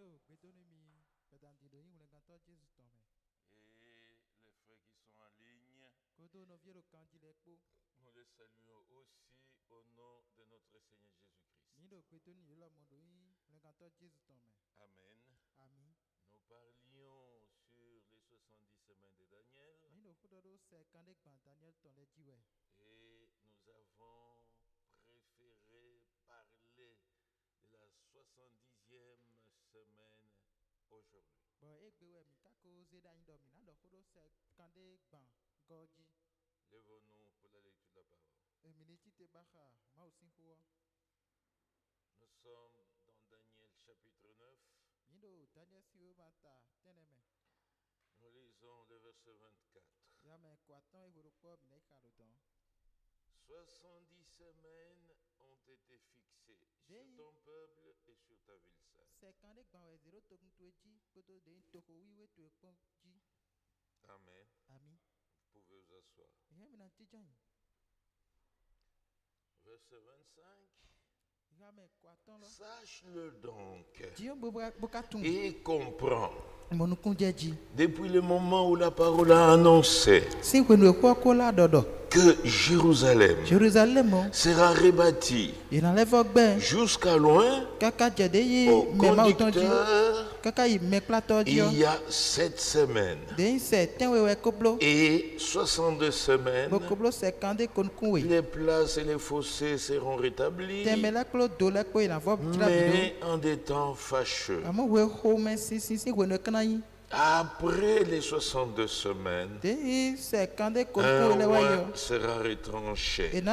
Et les frères qui sont en ligne, nous les saluons aussi au nom de notre Seigneur Jésus-Christ. Amen. Nous parlions sur les 70 semaines de Daniel et nous avons préféré parler de la 70e semaine aujourd'hui. Lèvons-nous pour la lecture de la parole. Nous sommes dans Daniel chapitre 9. Nous lisons le verset 24. 70 semaines ont été fixées sur ton peuple et sur ta ville sainte. Amen. Vous pouvez vous asseoir. Verset 25. Sache-le donc et comprends. Depuis le moment où la parole a annoncé que Jérusalem sera rebâtie jusqu'à loin, au conducteur, il y a 7 semaines et 62 semaines, les places et les fossés seront rétablis, mais en des temps fâcheux. Après les 62 semaines, un roi sera retranché et il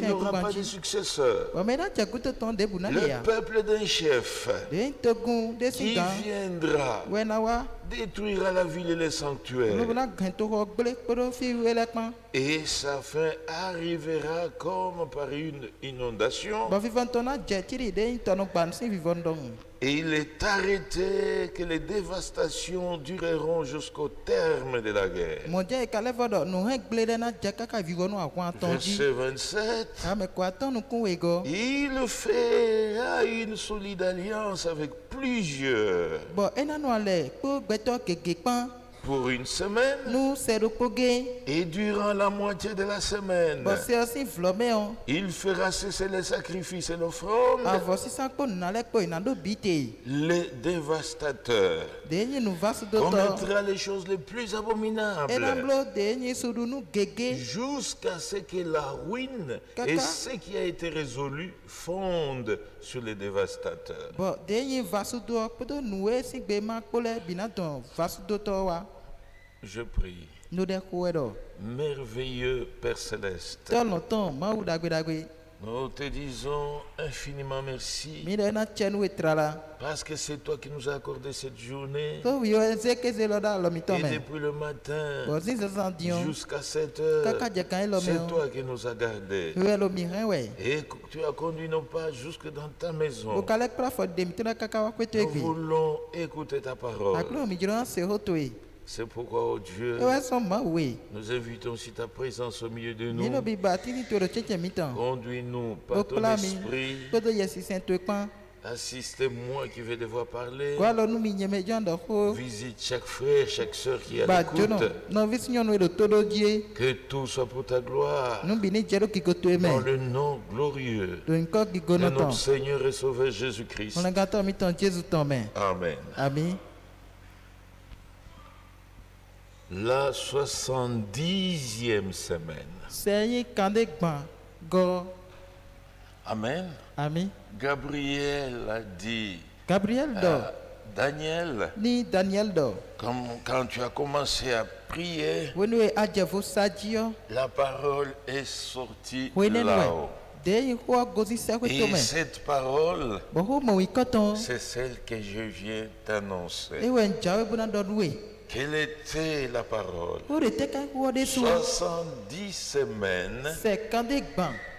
n'aura pas de successeur. Le peuple d'un chef qui viendra détruira la ville et les sanctuaires, et sa fin arrivera comme par une inondation. Et il est arrêté que les dévastations dureront jusqu'au terme de la guerre. Verset 27. Il fera une solide alliance avec plusieurs. Pour une semaine et durant la moitié de la semaine, il fera cesser les sacrifices et l'offrande. Les dévastateurs commettra les choses les plus abominables jusqu'à ce que la ruine et ce qui a été résolu fondent sur les dévastateurs. Je prie. Merveilleux Père Céleste, nous te disons infiniment merci parce que c'est toi qui nous as accordé cette journée. Et depuis le matin jusqu'à 7 heures, c'est toi qui nous as gardés. Et tu as conduit nos pas jusque dans ta maison. Nous voulons écouter ta parole. C'est pourquoi, oh Dieu, nous invitons aussi ta présence au milieu de nous. Conduis-nous par ton esprit. Assistez-moi qui vais devoir parler. Visite chaque frère, chaque soeur qui est à l'écoute. Que tout soit pour ta gloire. Dans le nom glorieux de notre Seigneur et Sauveur Jésus-Christ. Amen. La 70e semaine. Amen. Gabriel a dit à Daniel, comme quand tu as commencé à prier, la parole est sortie là-haut. Et cette parole, c'est celle que je viens t'annoncer. Quelle était la parole? 70 semaines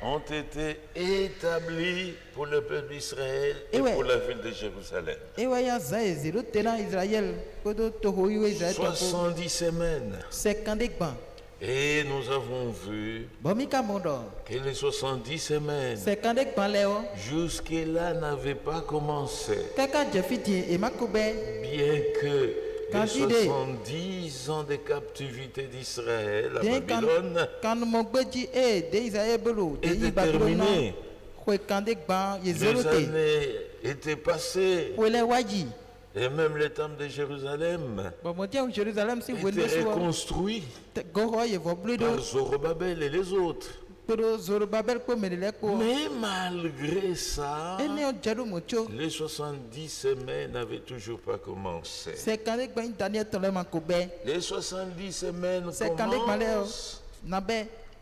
ont été établies pour le peuple d'Israël et pour la ville de Jérusalem. 70 semaines. Et nous avons vu que les 70 semaines jusque-là n'avaient pas commencé. Bien que les 70 ans de captivité d'Israël à Babylone étaient terminés. Les années étaient passées. Et même le temple de Jérusalem était reconstruit par Zorobabel et les autres. Mais malgré ça, les 70 semaines n'avaient toujours pas commencé. Les 70 semaines commencent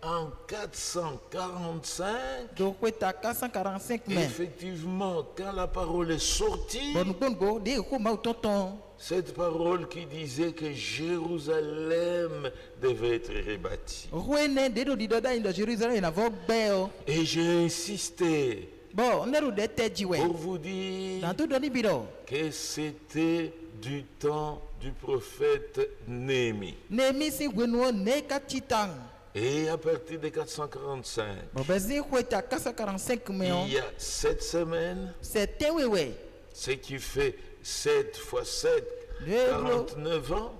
en 445. Effectivement, quand la parole est sortie, cette parole qui disait que Jérusalem devait être rebâtie. Et j'ai insisté pour vous dire que c'était du temps du prophète Néhémie. Et à partir de 445, il y a 7 semaines, ce qui fait 7 fois 7, 49 ans.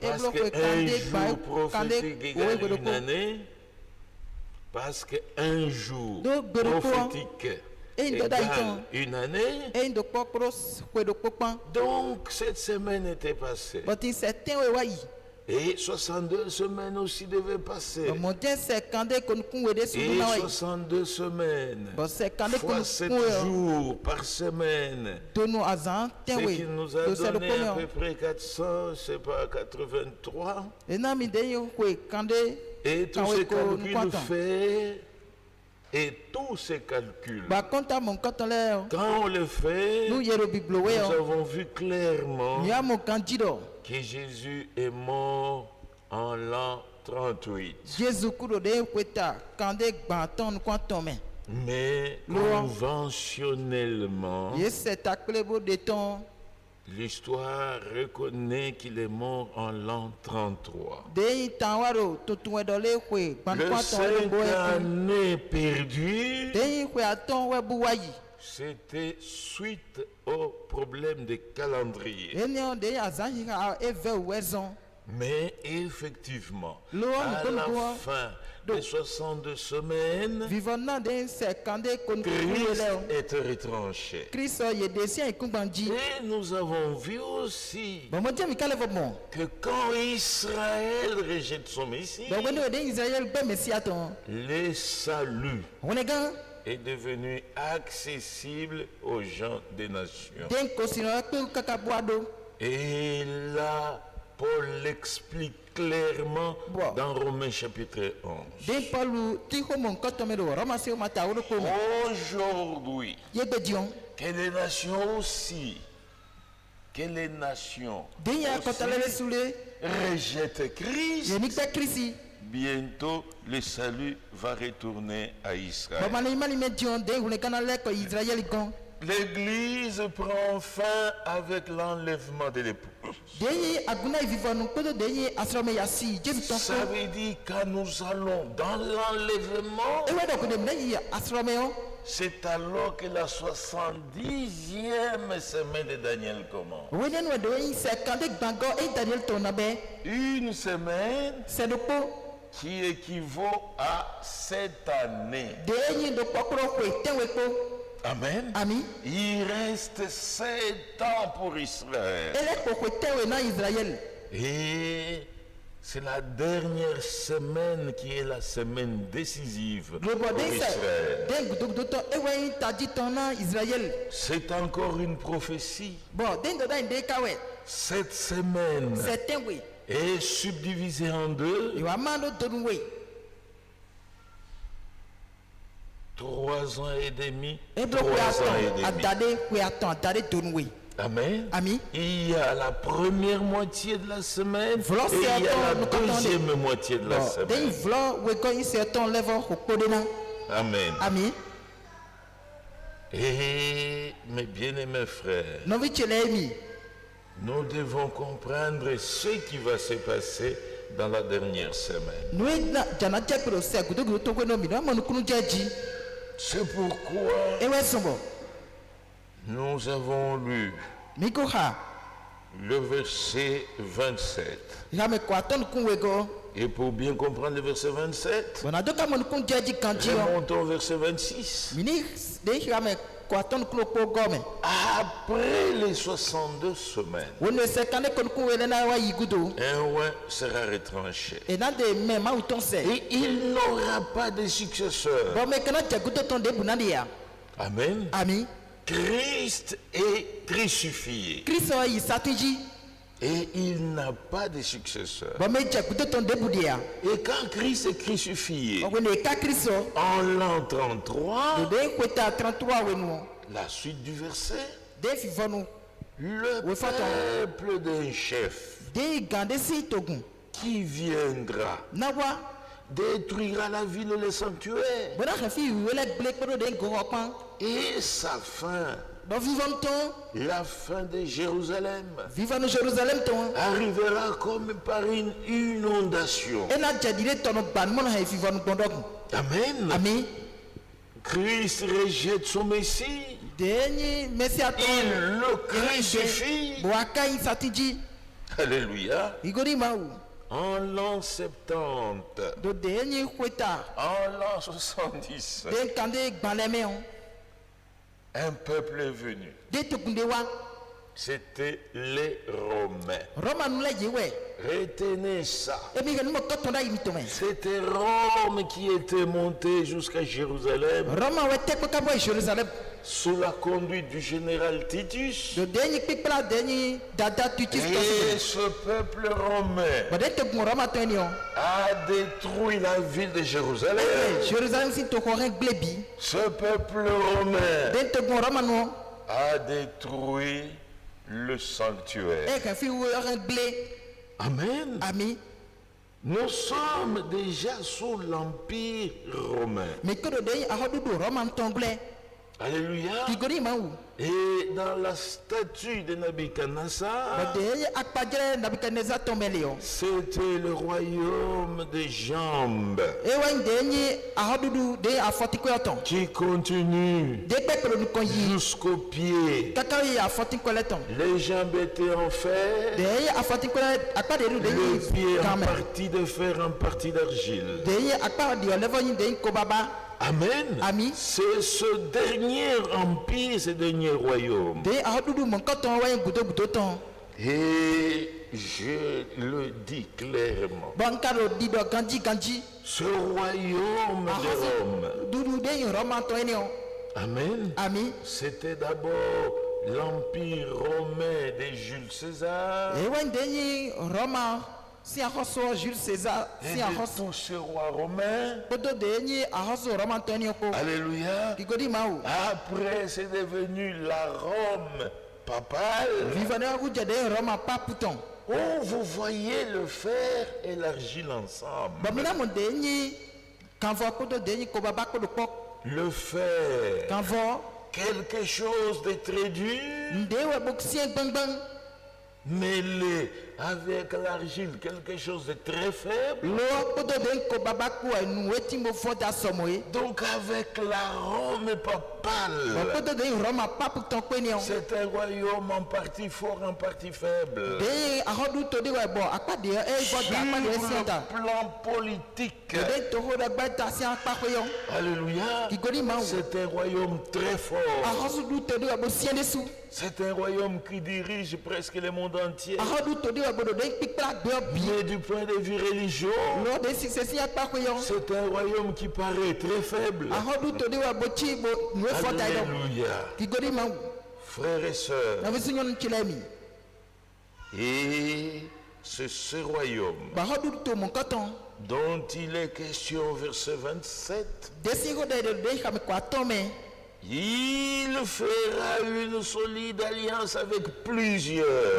Parce qu'un jour prophétique égale une année. Parce qu'un jour prophétique égale une année. Donc cette semaine était passée. Et 62 semaines aussi devaient passer. Et 62 semaines fois 7 jours par semaine. Ce qui nous a donné à peu près 400, je sais pas, 83. Et tous ces calculs faits, et tous ces calculs, quand on les fait, nous avons vu clairement que Jésus est mort en l'an 38. Mais conventionnellement, l'histoire reconnaît qu'il est mort en l'an 33. Le 5 années perdues, c'était suite au problème de calendrier. Mais effectivement, à la fin des 62 semaines, Christ est retranché. Et nous avons vu aussi que quand Israël rejette son Messie, le salut est devenu accessible aux gens des nations. Et là, Paul l'explique clairement dans Romains chapitre 11. Aujourd'hui, que les nations aussi, rejettent Christ, bientôt le salut va retourner à Israël. L'Église prend fin avec l'enlèvement de l'épouse. Ça veut dire que nous allons dans l'enlèvement. C'est alors que la 70e semaine de Daniel commence. Une semaine qui équivaut à 7 années. Amen. Il reste 7 ans pour Israël. Et c'est la dernière semaine qui est la semaine décisive pour Israël. C'est encore une prophétie. Cette semaine est subdivisée en deux. 3 ans et demi. 3 ans et demi. Amen. Il y a la première moitié de la semaine et il y a la deuxième moitié de la semaine. Amen. Et mes bien-aimés frères, Nous devons comprendre ce qui va se passer dans la dernière semaine. C'est pourquoi nous avons lu le verset 27. Et pour bien comprendre le verset 27, remontons au verset 26. Après les 62 semaines, un roi sera retranché. Et il n'aura pas de successeur. Amen. Christ est crucifié. Et il n'a pas de successeur. Et quand Christ est crucifié, en l'an 33, la suite du verset, le peuple d'un chef qui viendra détruira la ville et le sanctuaire. Et sa fin, la fin de Jérusalem, arrivera comme par une inondation. Amen. Christ rejette son Messie. Il le crucifie. Alléluia. En l'an 70, en l'an 70, un peuple est venu. C'était les Romains. Retenez ça. C'était Rome qui était monté jusqu'à Jérusalem sous la conduite du général Titus. Et ce peuple romain a détruit la ville de Jérusalem. Ce peuple romain a détruit le sanctuaire. Amen. Nous sommes déjà sous l'empire romain. Alléluia. Et dans la statue de Nabuchodonosor, c'était le royaume des jambes qui continue jusqu'aux pieds. Les jambes étaient en fer, les pieds en partie de fer, en partie d'argile. Amen. C'est ce dernier empire, ce dernier royaume. Et je le dis clairement. Ce royaume de Rome. Amen. C'était d'abord l'empire romain de Jules César. Et de tous ces rois romains. Alléluia. Après, c'est devenu la Rome papale. Où vous voyez le fer et l'argile ensemble. Le fer, quelque chose de très dur, mêlé avec l'argile, quelque chose de très faible. Donc avec la Rome papale, c'est un royaume en partie fort, en partie faible. Sur le plan politique, alléluia, c'est un royaume très fort. C'est un royaume qui dirige presque le monde entier. Mais du point de vue religieux, c'est un royaume qui paraît très faible. Alléluia. Frères et sœurs, et c'est ce royaume dont il est question au verset 27. Il fera une solide alliance avec plusieurs.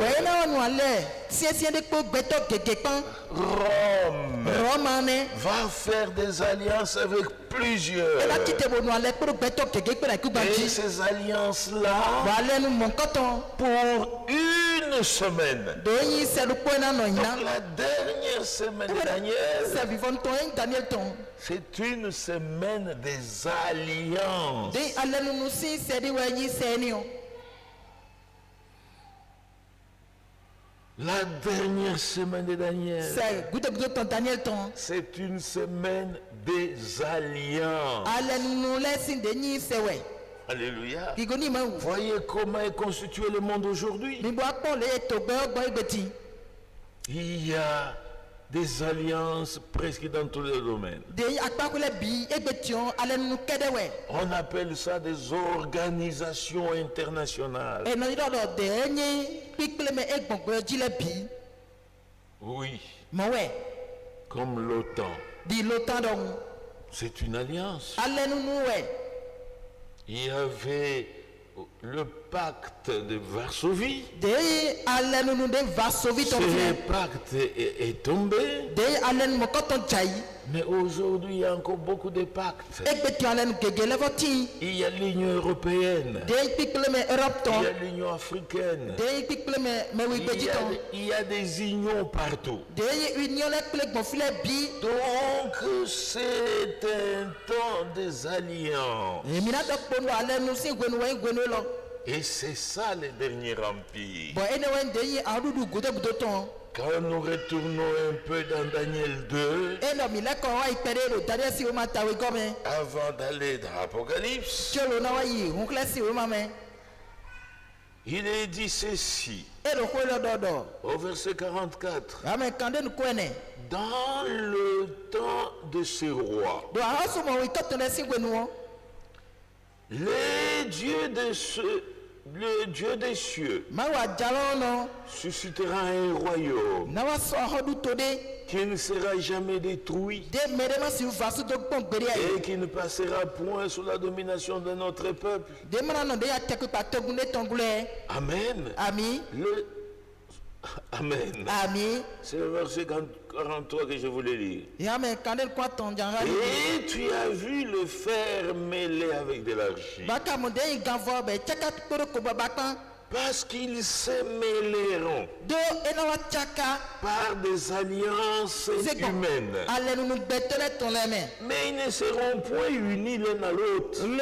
Rome va faire des alliances avec plusieurs. Et ces alliances-là, pour une une semaine. Donc la dernière semaine de Daniel, c'est une semaine des alliances. La dernière semaine de Daniel, c'est une semaine des alliances. Alléluia. Voyez comment est constitué le monde aujourd'hui. Il y a des alliances presque dans tous les domaines. On appelle ça des organisations internationales. Oui. Comme l'OTAN. C'est une alliance. Il y avait le pacte de Varsovie. Ce pacte est tombé. Mais aujourd'hui, il y a encore beaucoup de pactes. Il y a l'Union européenne. Il y a l'Union africaine. Il y a des unions partout. Donc, c'est un temps des alliances. Et c'est ça le dernier empire. Quand nous retournons un peu dans Daniel 2, avant d'aller dans l'Apocalypse, il est dit ceci, au verset 44, dans le temps de ce roi, le Dieu des cieux suscitera un royaume qui ne sera jamais détruit et qui ne passera point sous la domination de notre peuple. Amen. Amen. C'est le verset 43 que je voulais lire. Et tu as vu le fer mêlé avec de l'argile. Parce qu'ils se mêleront par des alliances humaines. Mais ils ne seront point unis l'un à l'autre. Même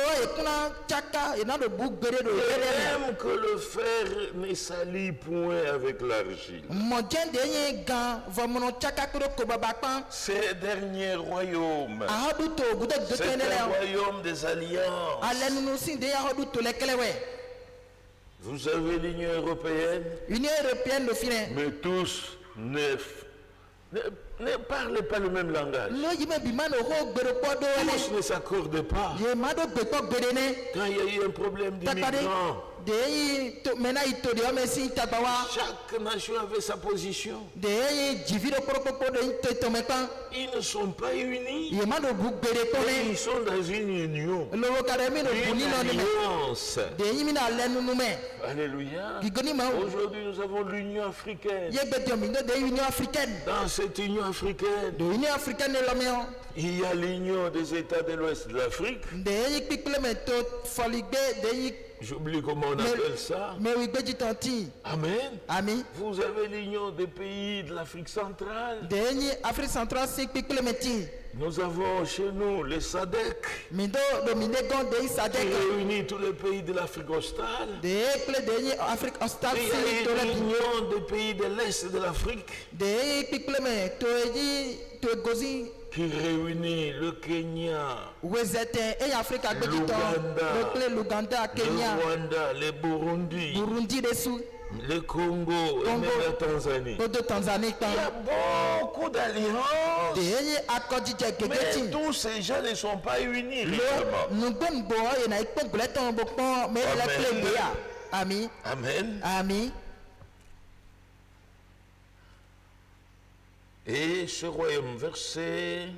que le fer ne s'allie point avec l'argile. Ces derniers royaumes, c'est un royaume des alliances. Vous avez l'Union européenne, mais tous ne parlent pas le même langage. Tous ne s'accordent pas. Quand il y a eu un problème d'immigrants, chaque nation avait sa position. Ils ne sont pas unis. Ils sont dans une union. Une alliance. Alléluia. Aujourd'hui, nous avons l'Union africaine. Dans cette Union africaine, il y a l'Union des États de l'Ouest de l'Afrique. J'oublie comment on appelle ça. Amen. Vous avez l'union des pays de l'Afrique centrale. Nous avons chez nous les SADC qui réunit tous les pays de l'Afrique australe. Il y a l'union des pays de l'Est de l'Afrique qui réunit le Kenya, l'Ouganda, le Rwanda, le Burundi, le Congo et même la Tanzanie. Il y a beaucoup d'alliances, mais tous ces gens ne sont pas unis réellement. Amen. Et ce royaume, verset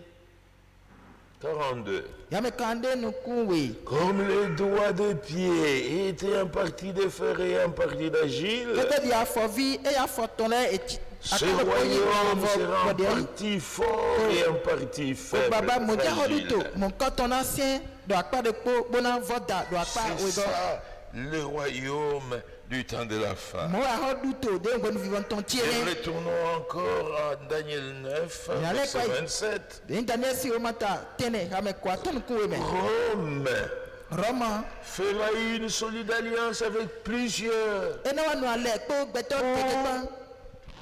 42. Comme les doigts de pied étaient en partie de fer et en partie d'argile, ce royaume sera en partie fort et en partie faible. C'est ça le royaume du temps de la fin. Et retournons encore à Daniel 9, verset 27. Rome fera une solide alliance avec plusieurs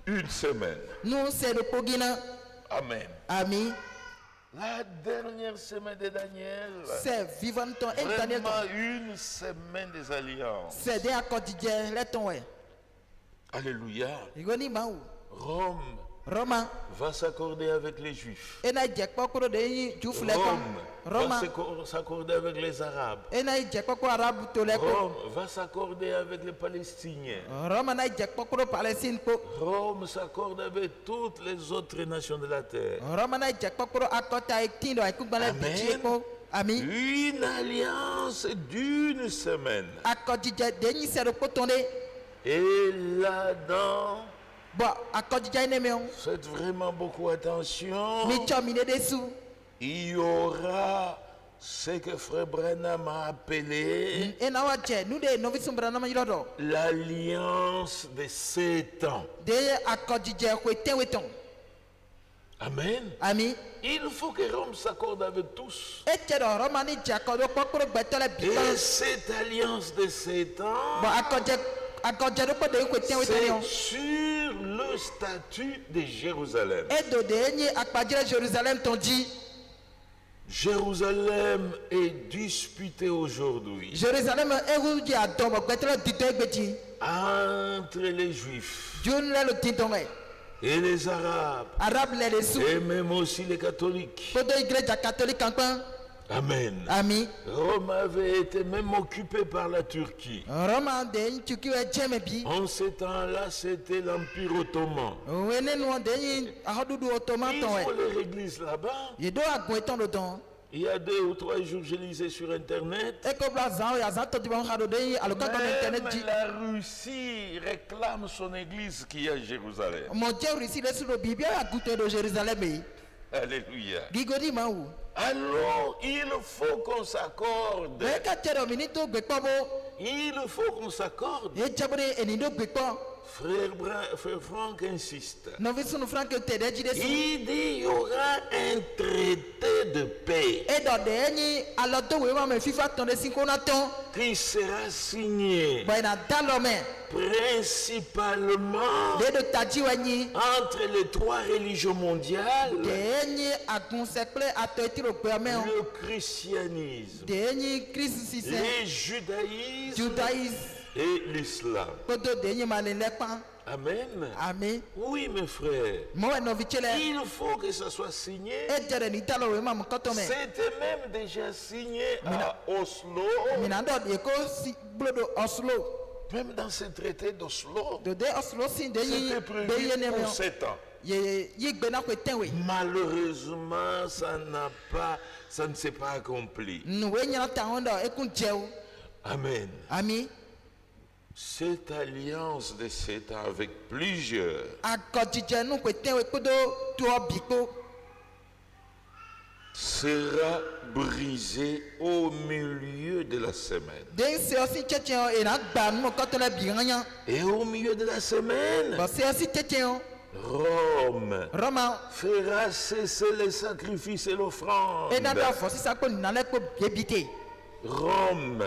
une semaine. Amen. Amen. La dernière semaine de Daniel, c'est vivant vraiment une semaine des alliances. Alléluia. Rome va s'accorder avec les Juifs. Rome va s'accorder avec les Arabes. Rome va s'accorder avec les Palestiniens. Rome s'accorde avec toutes les autres nations de la terre. Amen. Une alliance d'une semaine. Et là-dedans, faites vraiment beaucoup attention. Il y aura ce que Frère Branham a appelé l'alliance de 7 ans. Amen. Amen. Il faut que Rome s'accorde avec tous. Et cette alliance de 7 ans, c'est sur le statut de Jérusalem. Jérusalem est disputée aujourd'hui entre les Juifs et les Arabes et même aussi les catholiques. Amen. Amen. Rome avait été même occupée par la Turquie. En ces temps-là, c'était l'Empire ottoman. Ils ont leur église là-bas. Il y a 2 ou 3 jours, je lisais sur Internet. Même la Russie réclame son église qui est à Jérusalem. Alléluia. Alors, il faut qu'on s'accorde. Il faut qu'on s'accorde. Frère Franck insiste. Il dit il y aura un traité de paix qui sera signé principalement entre les 3 religions mondiales, le christianisme, le judaïsme et l'islam. Amen. Amen. Oui, mes frères. Il faut que ça soit signé. C'était même déjà signé à Oslo. Même dans ce traité d'Oslo, c'était prévu pour 7 ans. Malheureusement, ça ne s'est pas accompli. Amen. Amen. Cette alliance de 7 ans avec plusieurs sera brisée au milieu de la semaine. Et au milieu de la semaine, Rome fera cesser les sacrifices et l'offrande. Rome,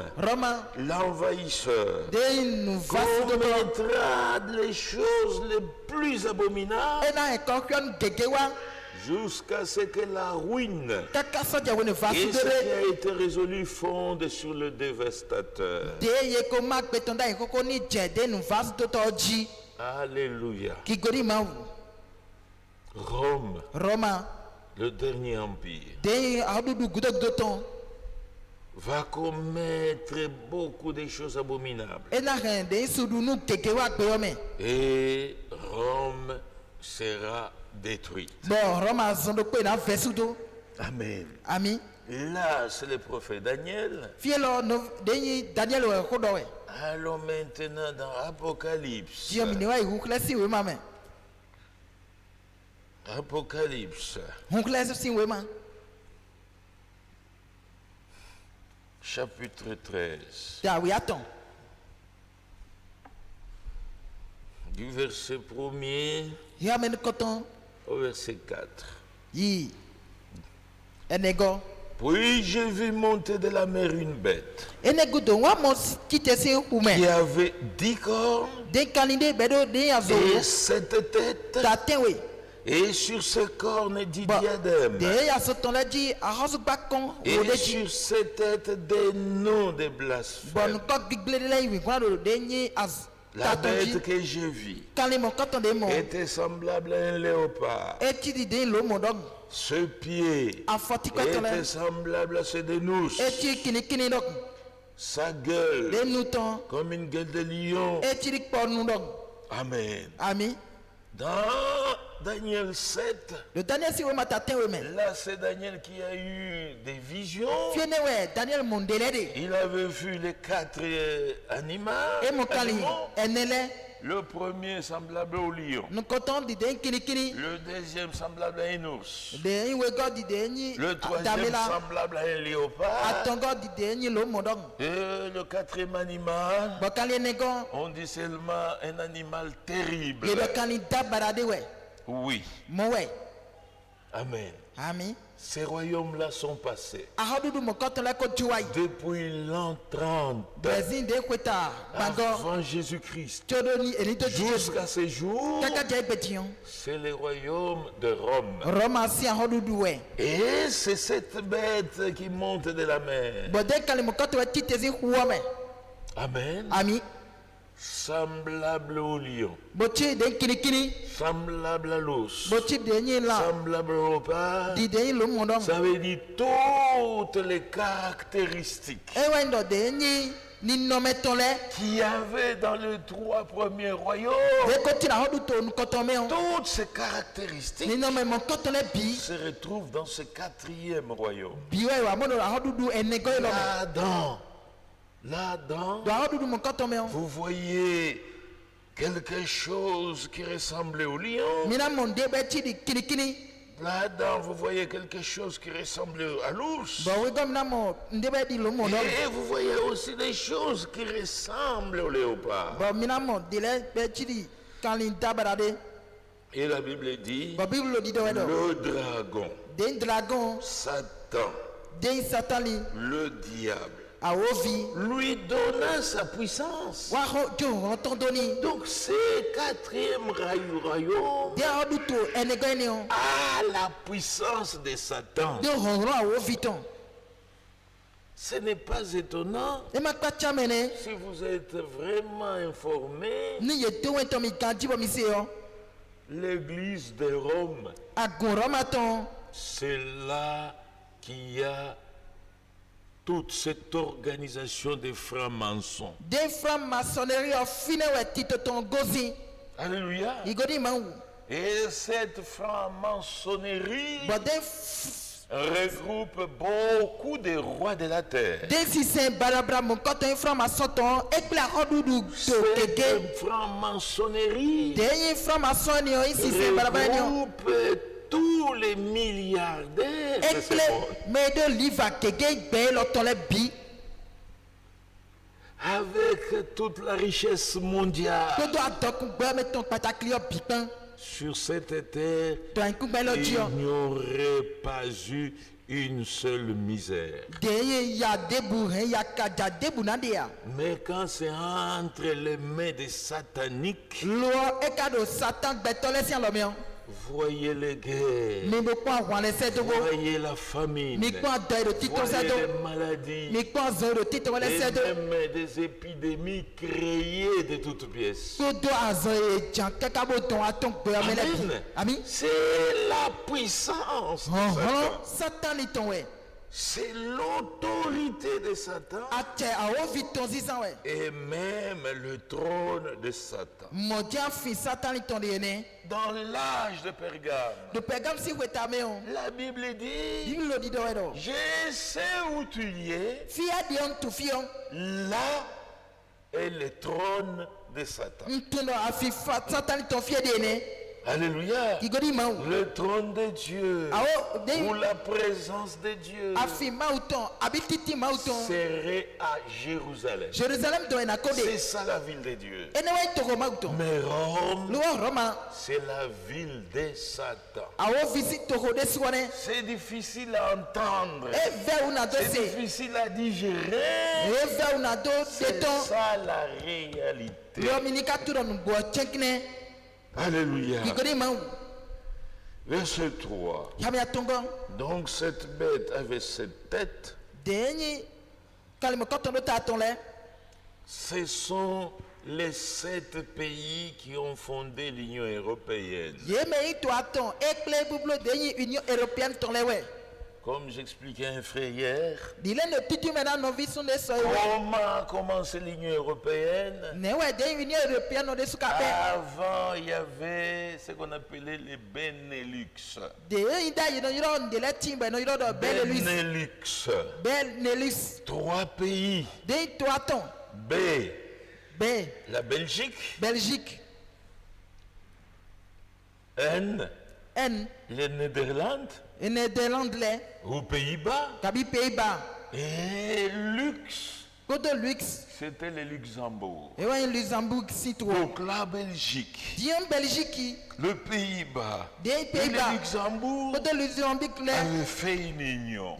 l'envahisseur, commettra les choses les plus abominables jusqu'à ce que la ruine et ce qui a été résolu fonde sur le dévastateur. Alléluia. Rome, le dernier empire, va commettre beaucoup de choses abominables. Et Rome sera détruite. Amen. Amen. Là, c'est le prophète Daniel. Allons maintenant dans Apocalypse. Apocalypse. Chapitre 13. Du verset 1er au verset 4. Puis j'ai vu monter de la mer une bête qui avait 10 cornes et 7 têtes, et sur ses cornes 10 diadèmes, et sur ses têtes des noms de blasphèmes. La bête que j'ai vue était semblable à un léopard. Ce pied était semblable à ceux des nousses. Sa gueule comme une gueule de lion. Amen. Dans Daniel 7, là c'est Daniel qui a eu des visions. Il avait vu les 4 animaux. Le premier semblable au lion. Le deuxième semblable à un ours. Le troisième semblable à un léopard. Et le 4e animal, on dit seulement un animal terrible. Oui. Amen. Ces royaumes-là sont passés depuis l'an 30 avant Jésus-Christ jusqu'à ce jour. C'est le royaume de Rome. Et c'est cette bête qui monte de la mer. Amen. Semblable au lion, semblable à l'os, semblable au léopard. Ça veut dire toutes les caractéristiques qu'il y avait dans les 3 premiers royaumes. Toutes ces caractéristiques se retrouvent dans ce 4e royaume. Là-dedans, vous voyez quelque chose qui ressemblait au lion. Là-dedans, vous voyez quelque chose qui ressemble à l'ours. Et vous voyez aussi des choses qui ressemblent au léopard. Et la Bible dit, le dragon, Satan, le diable, lui donna sa puissance. Donc ce 4e royaume a la puissance de Satan. Ce n'est pas étonnant si vous êtes vraiment informé. L'église de Rome, c'est là qu'il y a toute cette organisation des francs-maçons. Alléluia. Et cette franc-maçonnerie regroupe beaucoup de rois de la terre. Cette franc-maçonnerie regroupe tous les milliardaires de ce monde. Avec toute la richesse mondiale sur cette terre, il n'y aurait pas eu une seule misère. Mais quand c'est entre les mains des sataniques, voyez les guerres, voyez la famine, voyez les maladies, et même des épidémies créées de toutes pièces. Amen. C'est la puissance de Satan. C'est l'autorité de Satan et même le trône de Satan. Dans l'âge de Pergame, la Bible dit, je sais où tu es, là est le trône de Satan. Alléluia. Le trône de Dieu ou la présence de Dieu serait à Jérusalem. C'est ça la ville de Dieu. Mais Rome, c'est la ville de Satan. C'est difficile à entendre. C'est difficile à digérer. C'est ça la réalité. Alléluia. Verset 3. Donc cette bête avait cette tête. Ce sont les 7 pays qui ont fondé l'Union européenne. Comme j'expliquais à un frère hier, comment a commencé l'Union européenne? Avant, il y avait ce qu'on appelait les Benelux. Benelux. 3 pays. B. La Belgique. N. Les Néderlandes. Aux Pays-Bas. Et Lux. C'était le Luxembourg. Donc la Belgique. Le Pays-Bas. Et le Luxembourg avaient fait une union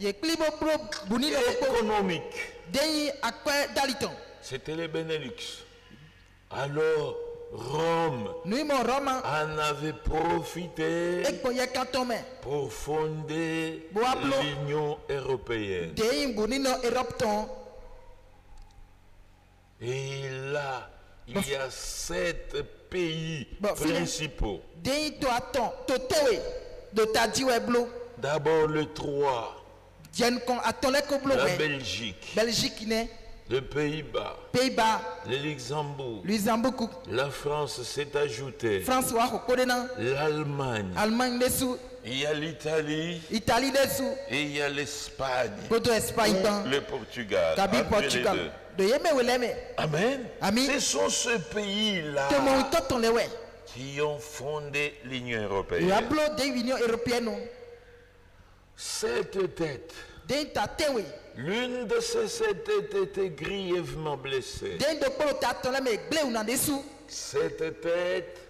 économique. C'était les Benelux. Alors Rome en avait profité pour fonder l'Union européenne. Et là, il y a 7 pays principaux. D'abord le 3, la Belgique. Le Pays-Bas, le Luxembourg, la France s'est ajoutée, l'Allemagne, il y a l'Italie, et il y a l'Espagne, le Portugal, Amen. Ce sont ces pays-là qui ont fondé l'Union européenne. Cette tête, l'une de ces 7 têtes était grièvement blessée. Cette tête,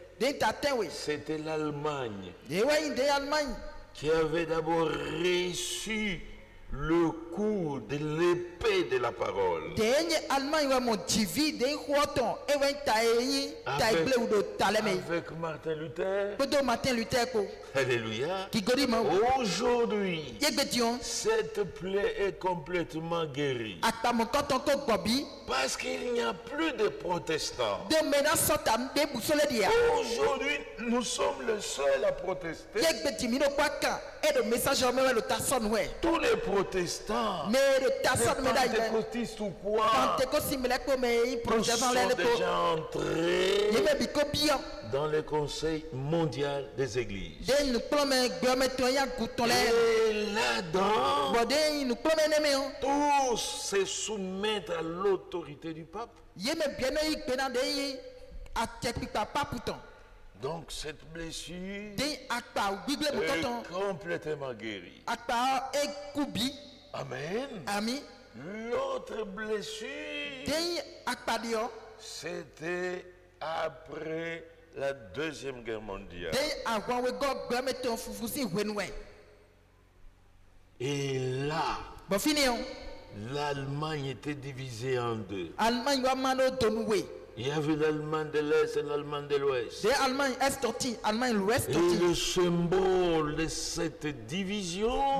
c'était l'Allemagne qui avait d'abord reçu le coup de l'épée de la parole. Avec Martin Luther. Alléluia. Aujourd'hui, cette plaie est complètement guérie. Parce qu'il n'y a plus de protestants. Aujourd'hui, nous sommes les seuls à protester. Tous les protestants, les pentecôtistes ou quoi, nous sommes déjà entrés dans le Conseil mondial des églises. Et là-dedans, tous se soumettent à l'autorité du pape. Donc cette blessure est complètement guérie. Amen. L'autre blessure, c'était après la Deuxième Guerre mondiale. Et là, l'Allemagne était divisée en 2. Il y avait l'Allemagne de l'Est et l'Allemagne de l'Ouest. Et le symbole de cette division,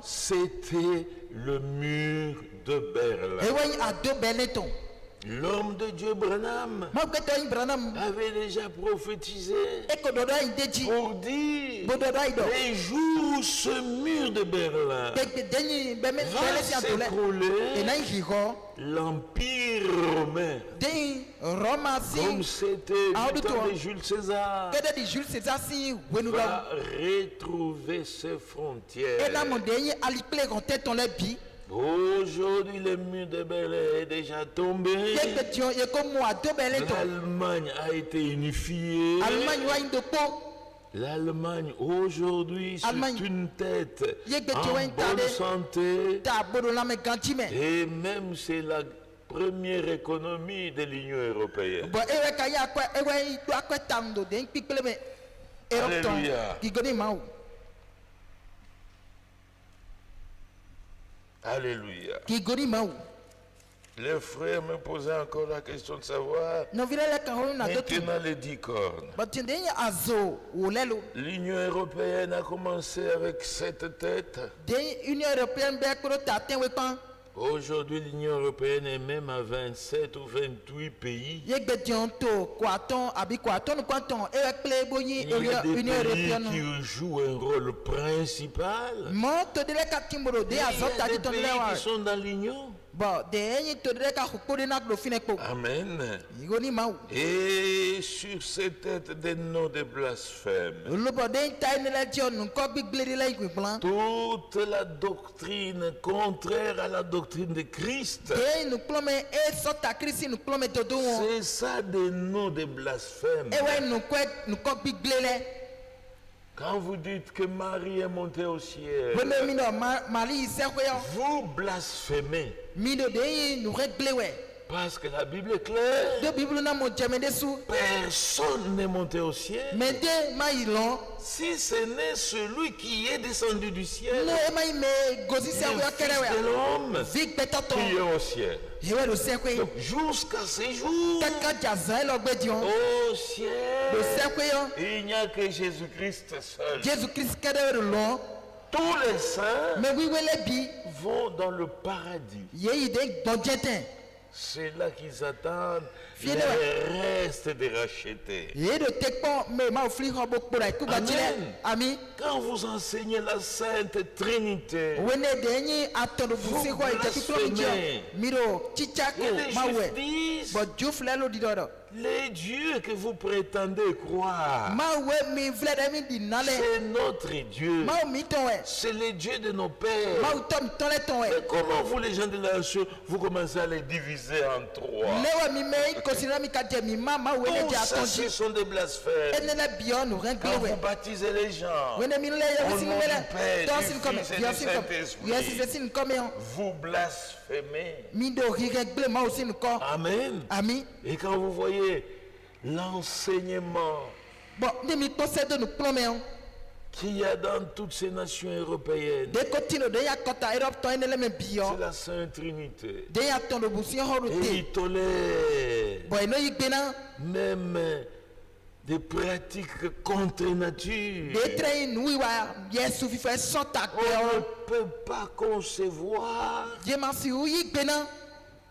c'était le mur de Berlin. L'homme de Dieu Branham avait déjà prophétisé pour dire les jours où ce mur de Berlin va s'écrouler, l'Empire romain, comme c'était du temps de Jules César, va retrouver ses frontières. Aujourd'hui, le mur de Berlin est déjà tombé. L'Allemagne a été unifiée. L'Allemagne aujourd'hui c'est une tête en bonne santé. Et même c'est la première économie de l'Union européenne. Alléluia. Alléluia. Les frères me posaient encore la question de savoir maintenant les 10 cornes. L'Union européenne a commencé avec 7 têtes. Aujourd'hui, l'Union européenne est même à 27 ou 28 pays. Il y a des pays qui jouent un rôle principal. Il y a des pays qui sont dans l'Union. Amen. Et sur cette tête des noms de blasphème, toute la doctrine contraire à la doctrine de Christ, c'est ça des noms de blasphème. Quand vous dites que Marie est montée au ciel, vous blasphémez. Parce que la Bible est claire. Personne n'est monté au ciel. Si ce n'est celui qui est descendu du ciel, le Fils de l'homme qui est au ciel. Donc, jusqu'à ce jour, au ciel, il n'y a que Jésus-Christ seul. Tous les saints vont dans le paradis. C'est là qu'ils attendent les restes des rachetés. Amen. Quand vous enseignez la Sainte Trinité, vous blasphémez. Et les Juifs disent, les dieux que vous prétendez croire, c'est notre Dieu. C'est les dieux de nos pères. Mais comment vous, les gens de la nation, vous commencez à les diviser en 3? Tout ça, ce sont des blasphèmes. Quand vous baptisez les gens, au nom du Père, du Fils et du Saint-Esprit, vous blasphémez. Amen. Et quand vous voyez l'enseignement qu'il y a dans toutes ces nations européennes, c'est la Sainte Trinité. Et ils tolèrent même des pratiques contre nature. On ne peut pas concevoir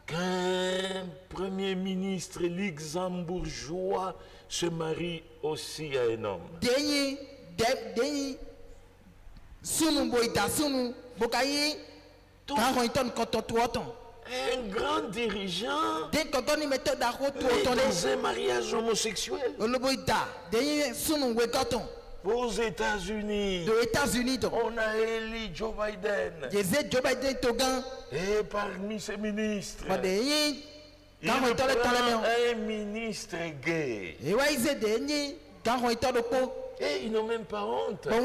qu'un premier ministre luxembourgeois se marie aussi à un homme. Un grand dirigeant est dans un mariage homosexuel. Aux États-Unis, on a élu Joe Biden. Et parmi ces ministres, il prend un ministre gay. Et ils n'ont même pas honte pour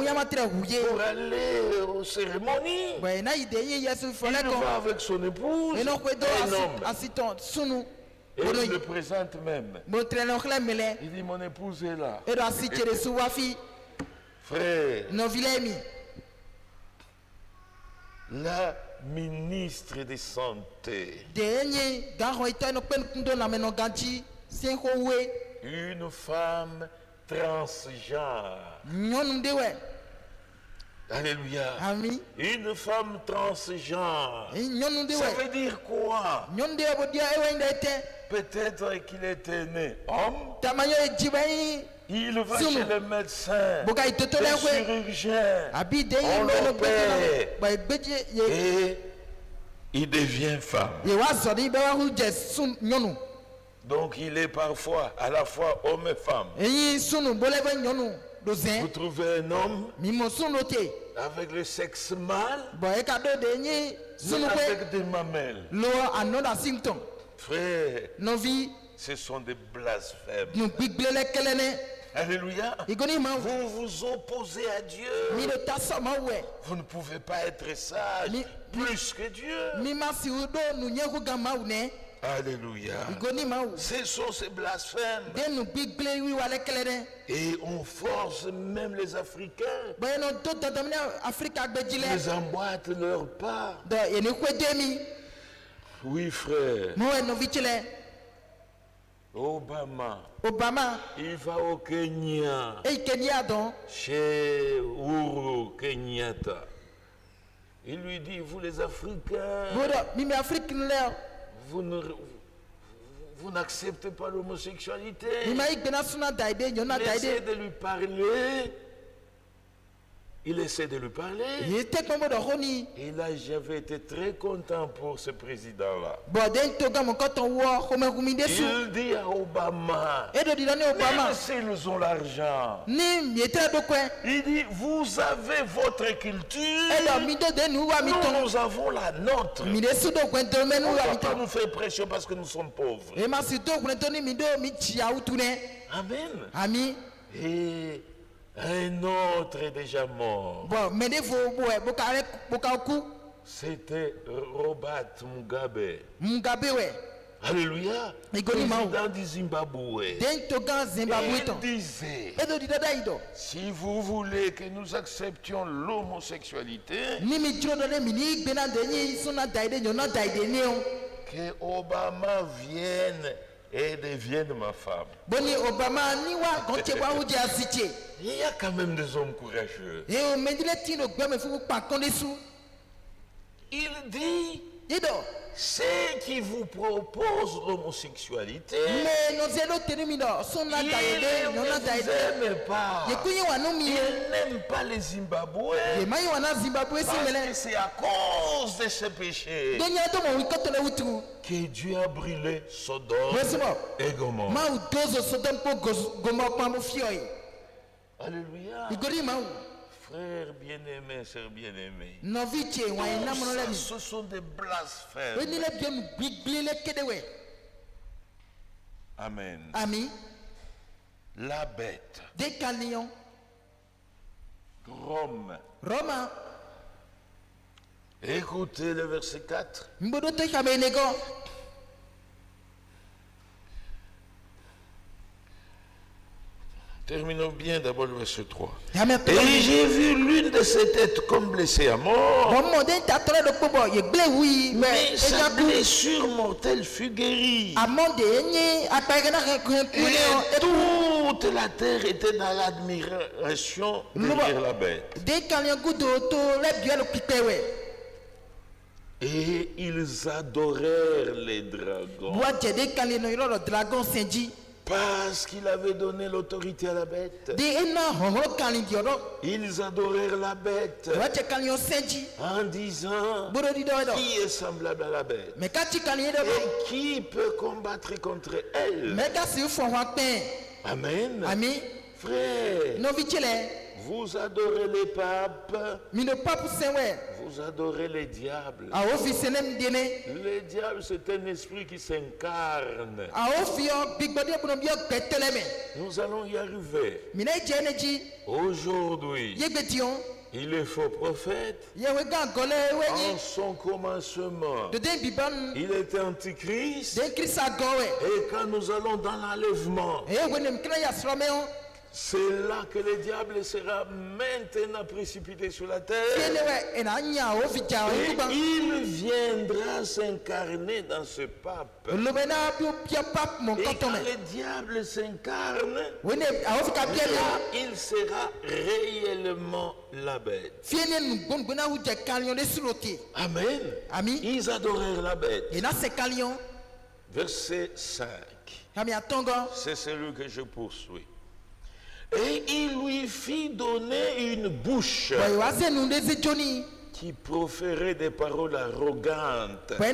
aller aux cérémonies. Il va avec son épouse, un homme. Et il le présente même. Il dit, mon épouse est là. Frère, la ministre de Santé, une femme transgenre. Alléluia. Amen. Une femme transgenre. Ça veut dire quoi? Peut-être qu'il était né homme. Il va chez le médecin, le chirurgien, on l'opère et il devient femme. Donc il est parfois à la fois homme et femme. Vous trouvez un homme, avec le sexe mâle, avec des mamelles. Frère, ce sont des blasphèmes. Alléluia. Vous vous opposez à Dieu. Vous ne pouvez pas être sage plus que Dieu. Alléluia. Ce sont ces blasphèmes. Et on force même les Africains. Ils emboîtent leur pas. Oui, frère. Obama, il va au Kenya, chez Uhuru Kenyatta. Il lui dit, vous les Africains, vous n'acceptez pas l'homosexualité. Il essaie de lui parler. Il essaie de lui parler. Et là, j'avais été très content pour ce président-là. Il dit à Obama, même s'ils ont l'argent, il dit, vous avez votre culture, nous avons la nôtre. On ne va pas nous faire pression parce que nous sommes pauvres. Amen. Et un autre est déjà mort. C'était Robert Mugabe. Alléluia. Président du Zimbabwe. Il disait, si vous voulez que nous acceptions l'homosexualité, que Obama vienne et devienne ma femme. Il y a quand même des hommes courageux. Il dit, ceux qui vous proposent l'homosexualité, ils ne vous aiment pas. Ils n'aiment pas les Zimbabwe parce que c'est à cause de ce péché que Dieu a brûlé Sodome et Gomorrhe. Alléluia. Frères bien-aimés, sœurs bien-aimés, ce sont des blasphèmes. Amen. La bête. Rome. Écoutez le verset 4. Terminons bien d'abord le verset 3. Et j'ai vu l'une de ses têtes comme blessée à mort. Mais sa blessure mortelle fut guérie. Et toute la terre était dans l'admiration derrière la bête. Et ils adorèrent les dragons. Parce qu'il avait donné l'autorité à la bête. Ils adorèrent la bête en disant, qui est semblable à la bête et qui peut combattre contre elle. Amen. Frère, vous adorez les papes, vous adorez les diables. Le diable, c'est un esprit qui s'incarne. Nous allons y arriver. Aujourd'hui, il est faux prophète. En son commencement, il était antichrist. Et quand nous allons dans l'enlèvement, c'est là que le diable sera maintenant précipité sur la terre. Et il viendra s'incarner dans ce pape. Et quand le diable s'incarne, il sera réellement la bête. Amen. Ils adorèrent la bête. Verset 5. C'est celui que je poursuis. Et il lui fit donner une bouche qui proférait des paroles arrogantes et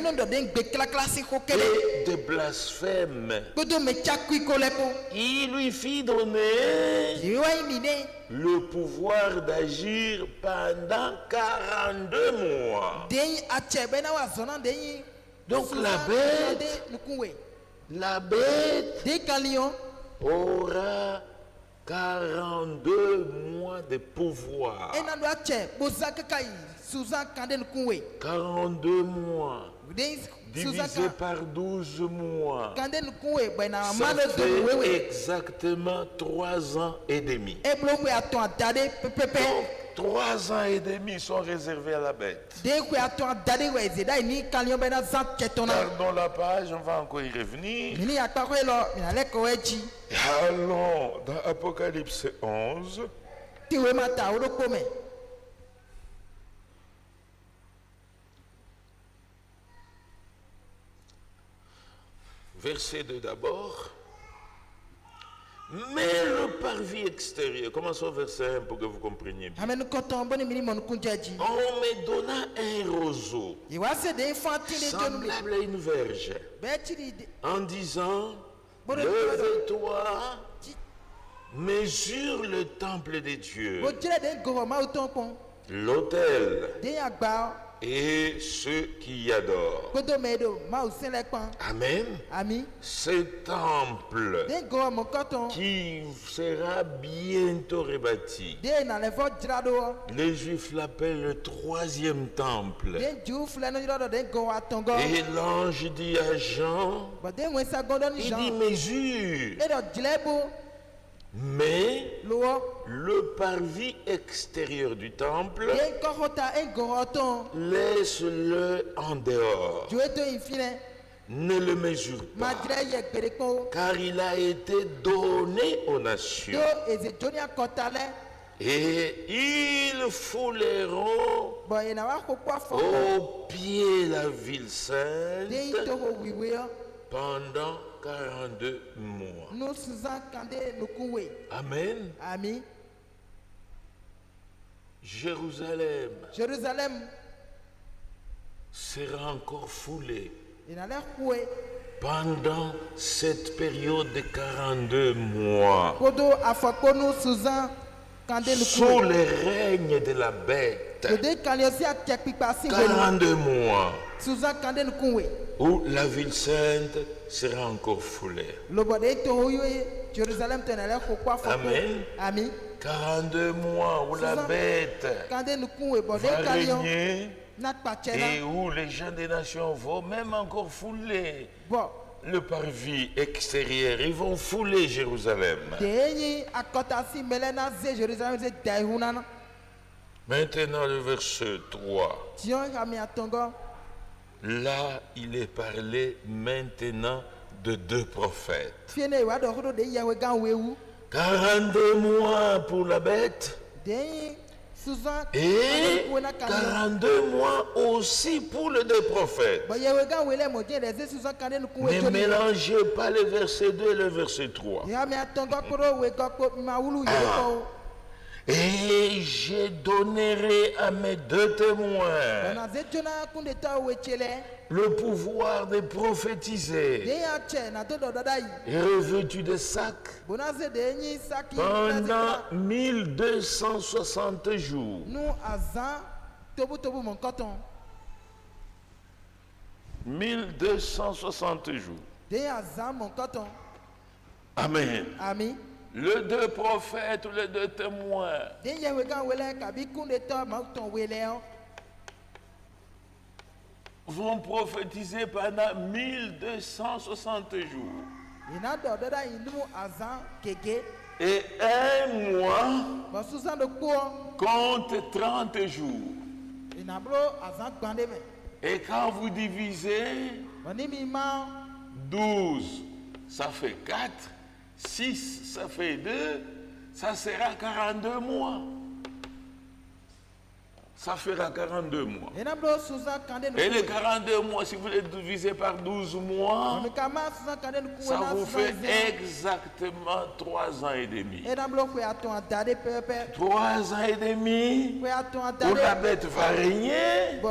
de blasphèmes. Il lui fit donner le pouvoir d'agir pendant 42 mois. Donc la bête aura 42 mois de pouvoir. 42 mois divisé par 12 mois, ça fait exactement 3 ans et demi. Donc, 3 ans et demi sont réservés à la bête. Pardon la page, on va encore y revenir. Allons dans Apocalypse 11. Verset 2 d'abord. Mais le parvis extérieur, commençons au verset 1 pour que vous compreniez bien. On me donna un roseau semblable à une verge, en disant, lève-toi, mesure le temple de Dieu, l'autel et ceux qui y adorent. Amen. Ce temple qui sera bientôt rebâti. Les Juifs l'appellent le 3e temple. Et l'ange dit à Jean, il dit mesure. Mais le parvis extérieur du temple, laisse-le en dehors. Ne le mesure pas, car il a été donné aux nations. Et ils fouleront au pied la ville sainte pendant 42 mois. Amen. Jérusalem sera encore foulée pendant cette période de 42 mois sous le règne de la bête. 42 mois où la ville sainte sera encore foulée. Amen. 42 mois où la bête va régner et où les gens des nations vont même encore fouler le parvis extérieur. Ils vont fouler Jérusalem. Maintenant le verset 3. Là, il est parlé maintenant de 2 prophètes. 42 mois pour la bête et 42 mois aussi pour les 2 prophètes. Ne mélangez pas le verset 2 et le verset 3. Et je donnerai à mes 2 témoins le pouvoir de prophétiser, et revêtus de sacs pendant 1260 jours. 1260 jours. Amen. Les 2 prophètes ou les 2 témoins vont prophétiser pendant 1260 jours. Et un mois compte 30 jours. Et quand vous divisez 12, ça fait 4. 6, ça fait 2, ça sera 42 mois. ça fera 42 mois. Et les 42 mois, si vous les divisez par 12 mois, ça vous fait exactement 3 ans et demi. 3 ans et demi, où la bête va régner.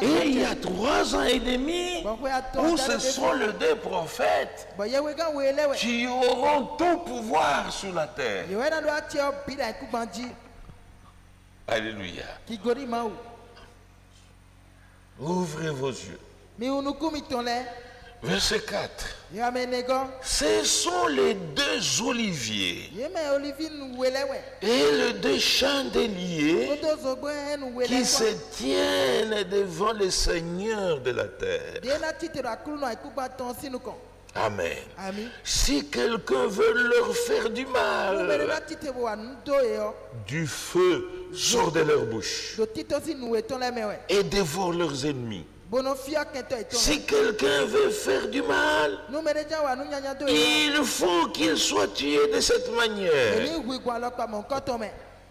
Et il y a 3 ans et demi, où ce sont les 2 prophètes qui auront tout pouvoir sur la terre. Alléluia. Ouvrez vos yeux. Verset 4. Ce sont les 2 oliviers et les 2 chandeliers qui se tiennent devant le Seigneur de la terre. Amen. Si quelqu'un veut leur faire du mal, du feu sort de leur bouche et dévore leurs ennemis. Si quelqu'un veut faire du mal, il faut qu'il soit tué de cette manière.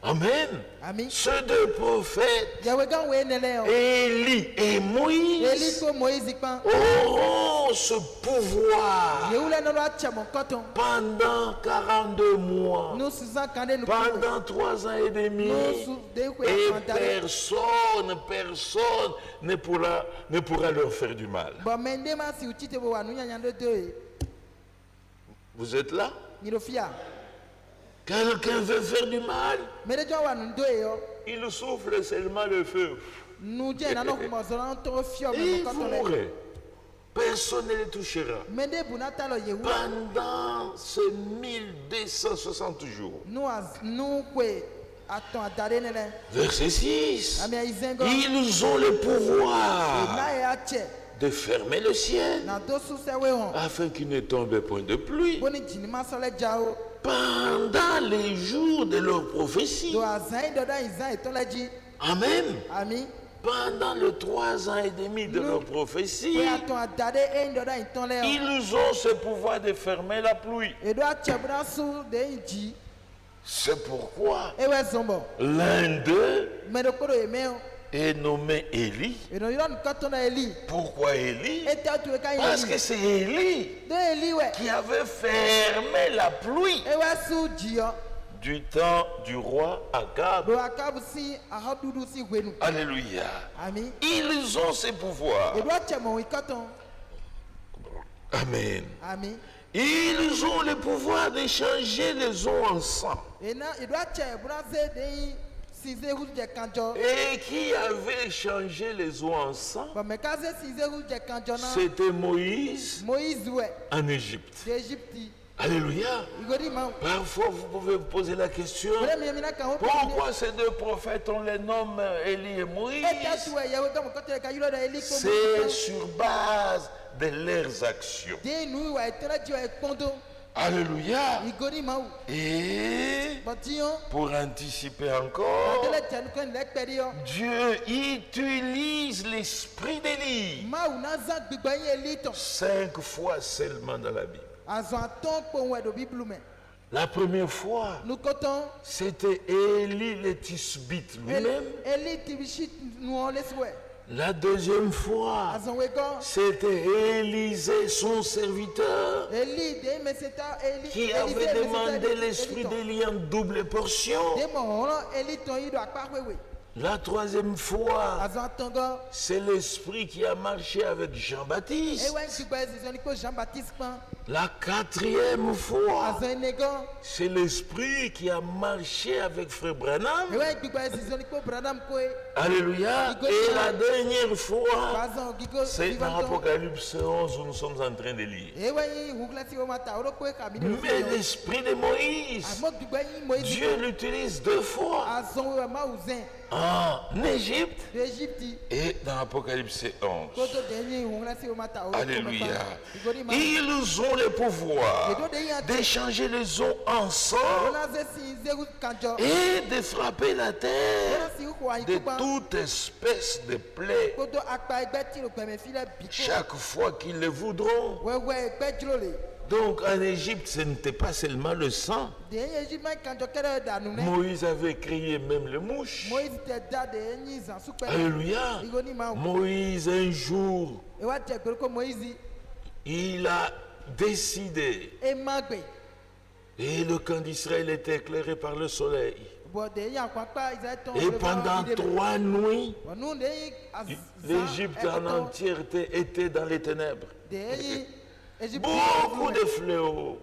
Amen. Ces 2 prophètes, Élie et Moïse, auront ce pouvoir pendant 42 mois, pendant 3 ans et demi, et personne ne pourra leur faire du mal. Vous êtes là? Quelqu'un veut faire du mal, il souffle seulement le feu. Et personne ne les touchera pendant ces 1260 jours. Verset 6. Ils ont le pouvoir de fermer le ciel afin qu'il ne tombe point de pluie pendant les jours de leur prophétie. Amen. Pendant les 3 ans et demi de leur prophétie, ils ont ce pouvoir de fermer la pluie. C'est pourquoi l'un d'eux est nommé Élie. Pourquoi Élie? Parce que c'est Élie qui avait fermé la pluie du temps du roi Akab. Alléluia. Ils ont ces pouvoirs. Amen. Ils ont le pouvoir de changer les eaux en sang. Et qui avait changé les eaux en sang? C'était Moïse en Égypte. Alléluia. Parfois vous pouvez vous poser la question, pourquoi ces 2 prophètes on les nomme Élie et Moïse? C'est sur base de leurs actions. Alléluia. Et pour anticiper encore, Dieu utilise l'esprit d'Élie 5 fois seulement dans la Bible. La première fois, c'était Élie le Tishbite lui-même. La deuxième fois, c'était Élisée, son serviteur, qui avait demandé l'esprit d'Élie en double portion. La troisième fois, c'est l'esprit qui a marché avec Jean-Baptiste. La quatrième fois, c'est l'esprit qui a marché avec Frère Branham. Alléluia. Et la dernière fois, c'est dans Apocalypse 11 où nous sommes en train de lire. Mais l'esprit de Moïse, Dieu l'utilise 2 fois. En Égypte et dans Apocalypse 11. Alléluia. Ils ont le pouvoir d'échanger les eaux en sang et de frapper la terre de toute espèce de plaie chaque fois qu'ils le voudront. Donc en Égypte, ce n'était pas seulement le sang. Moïse avait créé même les mouches. Alléluia. Moïse, un jour, il a décidé. Et le camp d'Israël était éclairé par le soleil. Et pendant 3 nuits, l'Égypte en entièreté était dans les ténèbres. Beaucoup de fléaux.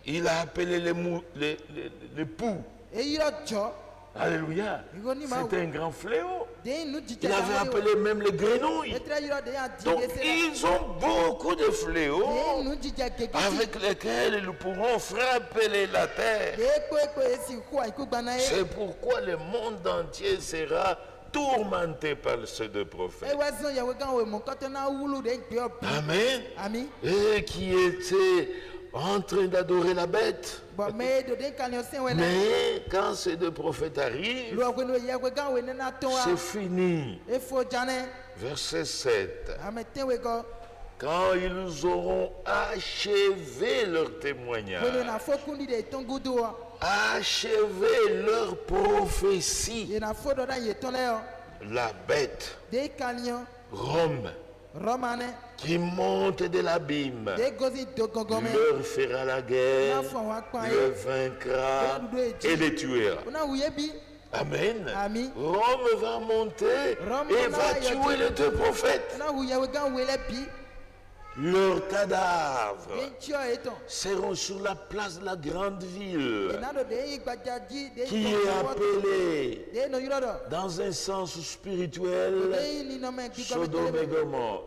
Il a appelé les poux. Alléluia. C'était un grand fléau. Il avait appelé même les grenouilles. Donc ils ont beaucoup de fléaux avec lesquels ils pourront frapper la terre. C'est pourquoi le monde entier sera tourmenté par ces 2 prophètes. Amen. Et qui étaient en train d'adorer la bête. Mais quand ces 2 prophètes arrivent, c'est fini. Verset 7. Quand ils auront achevé leur témoignage, achevé leur prophétie, la bête, Rome, qui monte de l'abîme, leur fera la guerre, le vaincra et les tuera. Amen. Rome va monter et va tuer les 2 prophètes. Leurs cadavres seront sur la place de la grande ville, qui est appelée, dans un sens spirituel,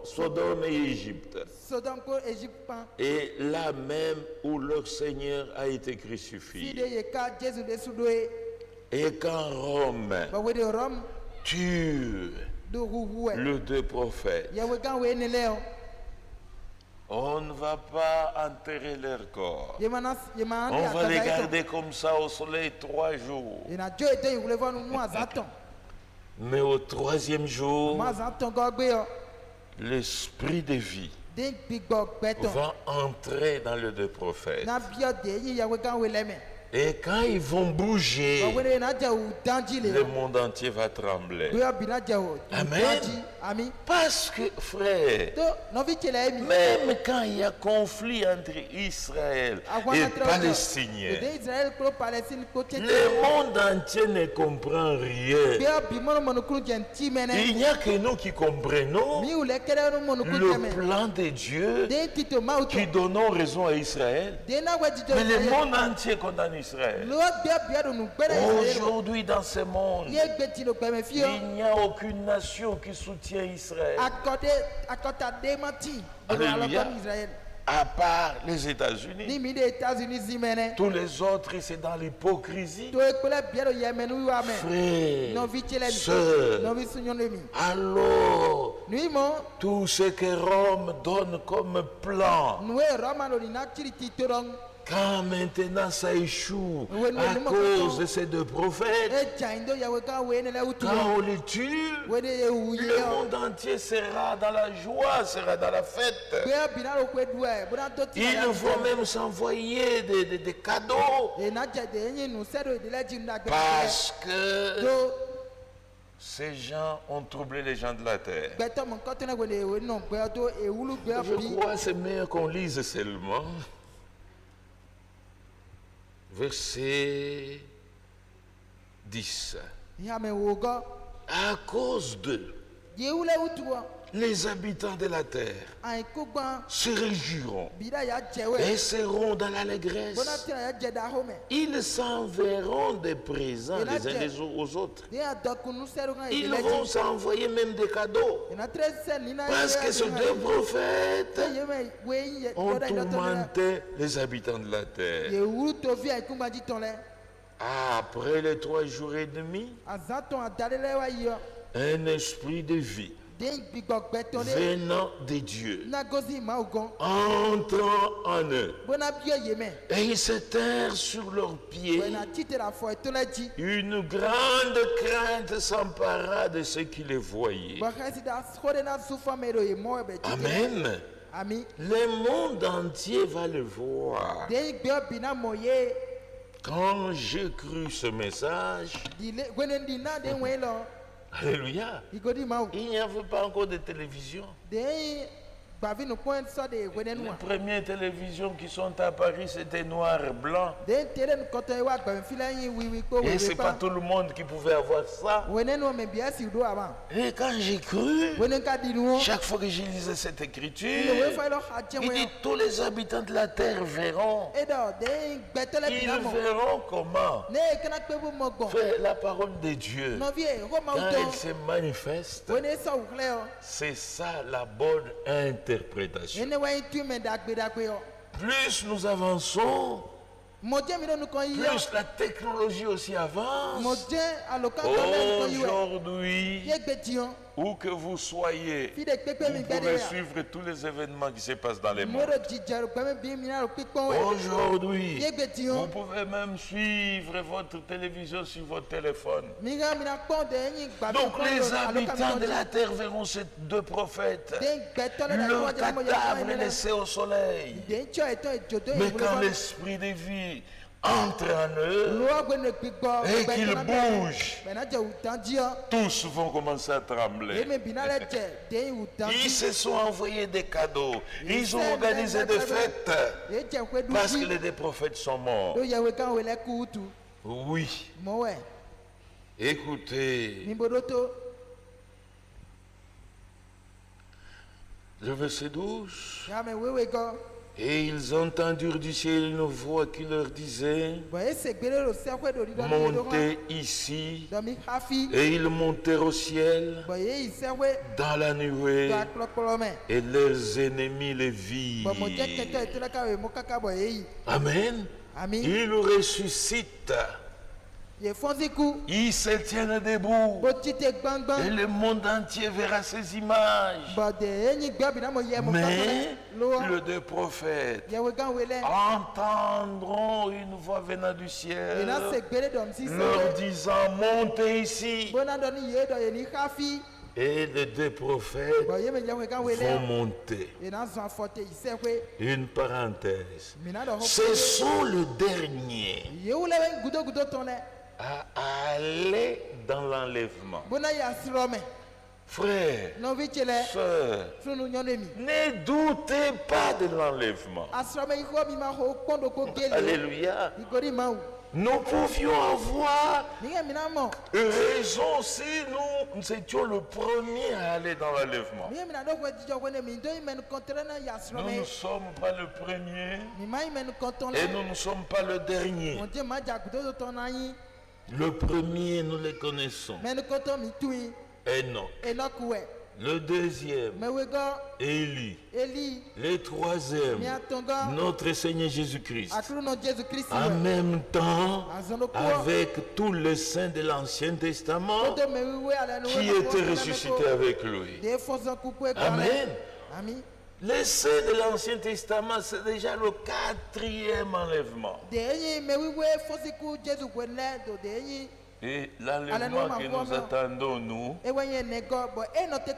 Sodome et Égypte. Et là même où leur Seigneur a été crucifié. Et quand Rome tue les 2 prophètes, on ne va pas enterrer leur corps. On va les garder comme ça au soleil 3 jours. Mais au 3e jour, l'esprit de vie va entrer dans les 2 prophètes. Et quand ils vont bouger, le monde entier va trembler. Amen. Parce que, frère, même quand il y a conflit entre Israël et Palestiniens, le monde entier ne comprend rien. Il n'y a que nous qui comprenons le plan de Dieu qui donnons raison à Israël. Mais le monde entier condamne Israël. Aujourd'hui dans ce monde, il n'y a aucune nation qui soutient Israël. Alléluia. À part les États-Unis. Tous les autres, c'est dans l'hypocrisie. Frères, sœurs, alors, tout ce que Rome donne comme plan, quand maintenant ça échoue à cause de ces 2 prophètes, quand on les tue, le monde entier sera dans la joie, sera dans la fête. Ils vont même s'envoyer des cadeaux. Parce que ces gens ont troublé les gens de la terre. Je crois que c'est meilleur qu'on lise seulement. Verset 10. À cause d'eux, les habitants de la terre se réjouiront et seront dans l'allégresse. Ils s'enverront des présents les uns aux autres. Ils vont s'envoyer même des cadeaux. Parce que ces 2 prophètes ont tourmenté les habitants de la terre. Après les 3 jours et demi, un esprit de vie venant de Dieu entrant en eux, et ils se tinrent sur leurs pieds. Une grande crainte s'empara de ceux qui les voyaient. Amen. Le monde entier va le voir. Quand j'ai cru ce message, alléluia, il n'y avait pas encore de télévision. Les premières télévisions qui sont à Paris, c'était noir et blanc. Et c'est pas tout le monde qui pouvait avoir ça. Et quand j'ai cru, chaque fois que je lisais cette écriture, il dit tous les habitants de la terre verront. Ils verront comment faire la parole de Dieu. Quand elle se manifeste, c'est ça la bonne interprétation. Plus nous avançons, plus la technologie aussi avance. Aujourd'hui, où que vous soyez, vous pouvez suivre tous les événements qui se passent dans le monde. Aujourd'hui, vous pouvez même suivre votre télévision sur votre téléphone. Donc les habitants de la terre verront ces deux prophètes. Leur cadavre est laissé au soleil. Mais quand l'esprit de vie entre en eux et qu'ils bougent, tous vont commencer à trembler. Ils se sont envoyés des cadeaux, ils ont organisé des fêtes parce que les deux prophètes sont morts. Oui. Écoutez, le verset 12. Et ils entendirent du ciel une voix qui leur disait: montez ici. Et ils montèrent au ciel dans la nuée, et leurs ennemis les virent. Amen. Ils ressuscitent. Ils se tiennent debout et le monde entier verra ces images. Mais les deux prophètes entendront une voix venant du ciel leur disant: montez ici. Et les deux prophètes vont monter. Une parenthèse. Ce sont les derniers à aller dans l'enlèvement. Frères, sœurs, ne doutez pas de l'enlèvement. Alléluia. Nous pouvions avoir raison si nous étions le premier à aller dans l'enlèvement. Nous ne sommes pas le premier et nous ne sommes pas le dernier. Le premier, nous le connaissons. Enoch. Le deuxième, Élie. Le troisième, notre Seigneur Jésus-Christ. En même temps, avec tous les saints de l'Ancien Testament qui étaient ressuscités avec lui. Amen. Les saints de l'Ancien Testament, c'est déjà le 4e enlèvement. Et l'enlèvement que nous attendons, nous,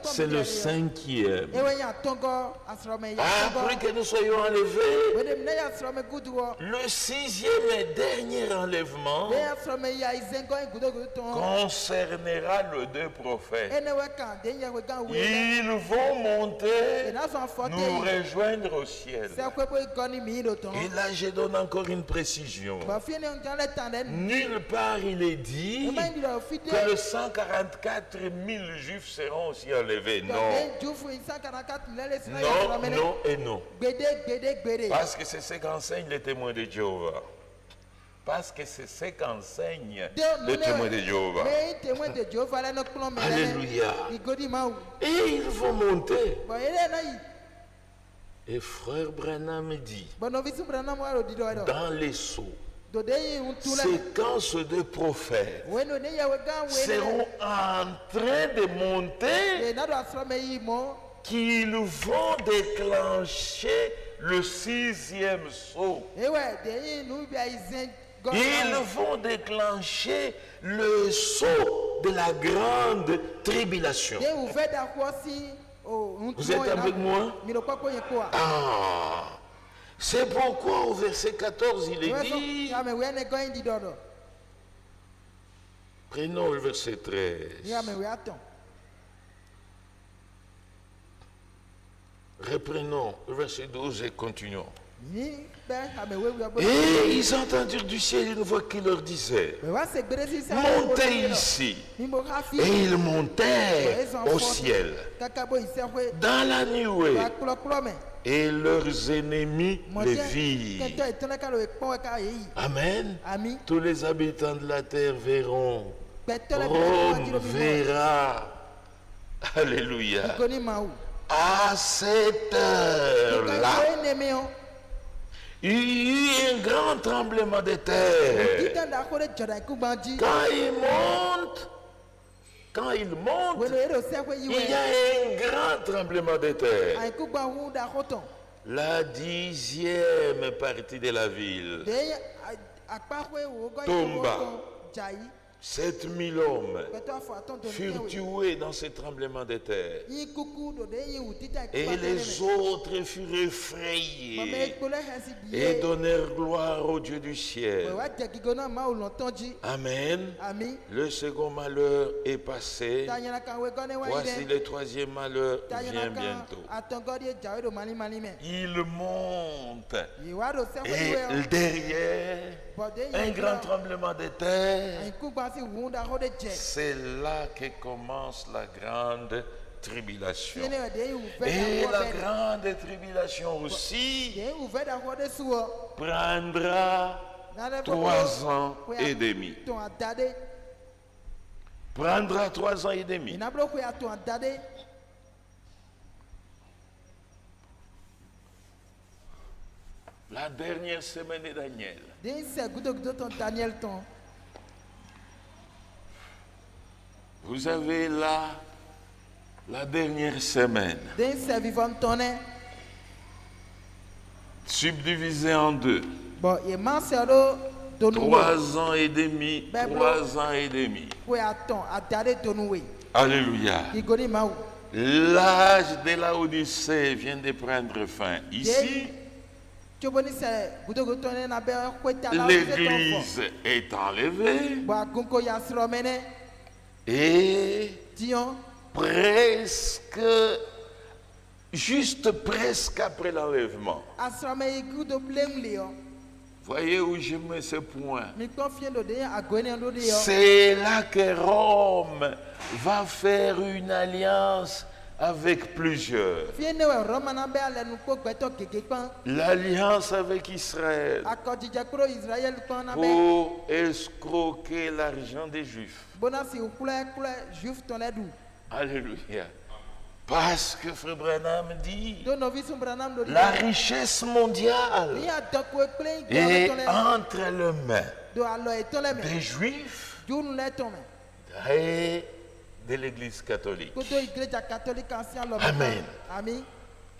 c'est le 5e. Après que nous soyons enlevés, le 6e et dernier enlèvement concernera les deux prophètes. Ils vont monter, nous rejoindre au ciel. Et là, je donne encore une précision. Nulle part il est dit que les 144 000 juifs seront aussi enlevés. Non. Non, non et non. Parce que c'est ce qu'enseignent les témoins de Jéhovah. Parce que c'est ce qu'enseignent les témoins de Jéhovah. Alléluia. Et ils vont monter. Et frère Branham dit, dans les sceaux, c'est quand ces deux prophètes seront en train de monter qu'ils vont déclencher le 6e sceau. Ils vont déclencher le sceau de la grande tribulation. Vous êtes avec moi? Ah, c'est pourquoi au verset 14 il est dit, prenons le verset 13. Reprenons le verset 12 et continuons. Et ils entendirent du ciel une voix qui leur disait, montez ici. Et ils montèrent au ciel dans la nuée. Et leurs ennemis les virent. Amen. Tous les habitants de la terre verront. Rome verra. Alléluia. À cette heure-là, il y eut un grand tremblement de terre. Quand il monte, il y a un grand tremblement de terre. La 10e partie de la ville tomba. 7000 hommes furent tués dans ce tremblement de terre. Et les autres furent effrayés et donnèrent gloire au Dieu du ciel. Amen. Le second malheur est passé. Voici le troisième malheur vient bientôt. Il monte. Et derrière, un grand tremblement de terre. C'est là que commence la grande tribulation. Et la grande tribulation aussi prendra 3 ans et demi. Prendra 3 ans et demi. La dernière semaine de Daniel. Vous avez là la dernière semaine. Subdivisée en 2. 3 ans et demi. 3 ans et demi. Alléluia. L'âge de la Odyssée vient de prendre fin. Ici, l'église est enlevée. Et juste presque après l'enlèvement. Voyez où je mets ce point. C'est là que Rome va faire une alliance avec plusieurs. L'alliance avec Israël pour escroquer l'argent des Juifs. Alléluia. Parce que Frère Branham dit, la richesse mondiale est entre les mains des Juifs et de l'Église catholique. Amen.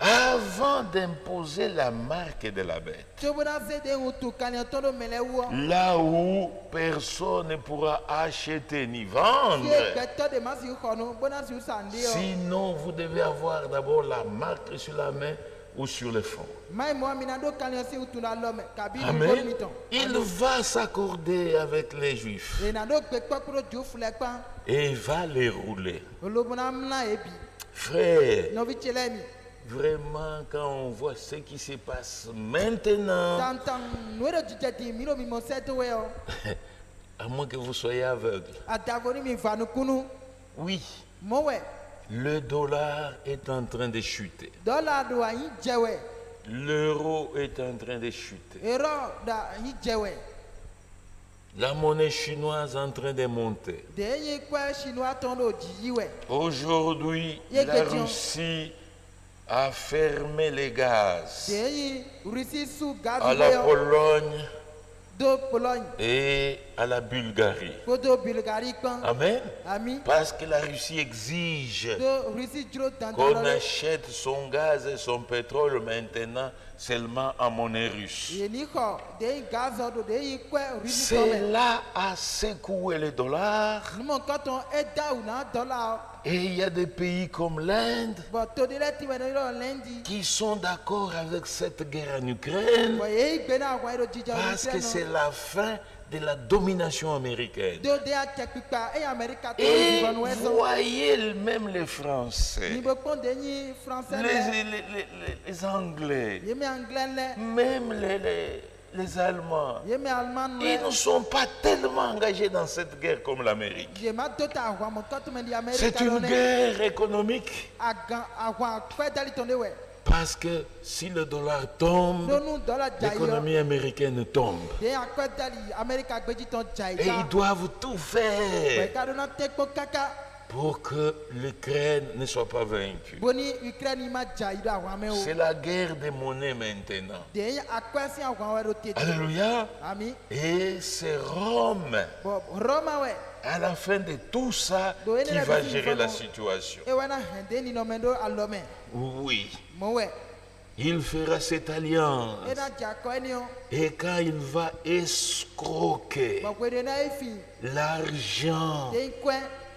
Avant d'imposer la marque de la bête, là où personne ne pourra acheter ni vendre, sinon vous devez avoir d'abord la marque sur la main ou sur le front. Amen. Il va s'accorder avec les Juifs et il va les rouler. Frère, vraiment, quand on voit ce qui se passe maintenant, à moins que vous soyez aveugle, oui, le dollar est en train de chuter. L'euro est en train de chuter. La monnaie chinoise est en train de monter. Aujourd'hui, la Russie a fermé les gaz à la Pologne et à la Bulgarie. Amen. Parce que la Russie exige qu'on achète son gaz et son pétrole maintenant seulement en monnaie russe. Cela a secoué le dollar Et il y a des pays comme l'Inde qui sont d'accord avec cette guerre en Ukraine parce que c'est la fin de la domination américaine. Et voyez même les Français, les Anglais, même les Allemands, ils ne sont pas tellement engagés dans cette guerre comme l'Amérique. C'est une guerre économique. Parce que si le dollar tombe, l'économie américaine tombe. Et ils doivent tout faire pour que l'Ukraine ne soit pas vaincue. C'est la guerre des monnaies maintenant. Alléluia. Et c'est Rome, à la fin de tout ça, qui va gérer la situation. Oui. Il fera cette alliance. Et quand il va escroquer l'argent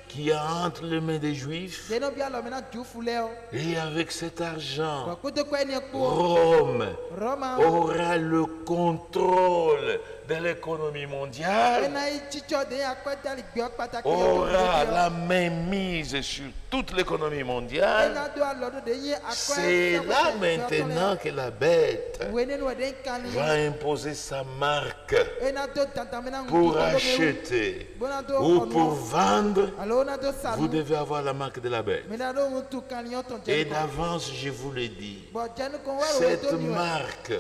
qui est entre les mains des Juifs, et avec cet argent, Rome aura le contrôle de l'économie mondiale, aura la main mise sur toute l'économie mondiale. C'est là maintenant que la bête va imposer sa marque pour acheter ou pour vendre. Vous devez avoir la marque de la bête. Et d'avance, je vous le dis, cette marque,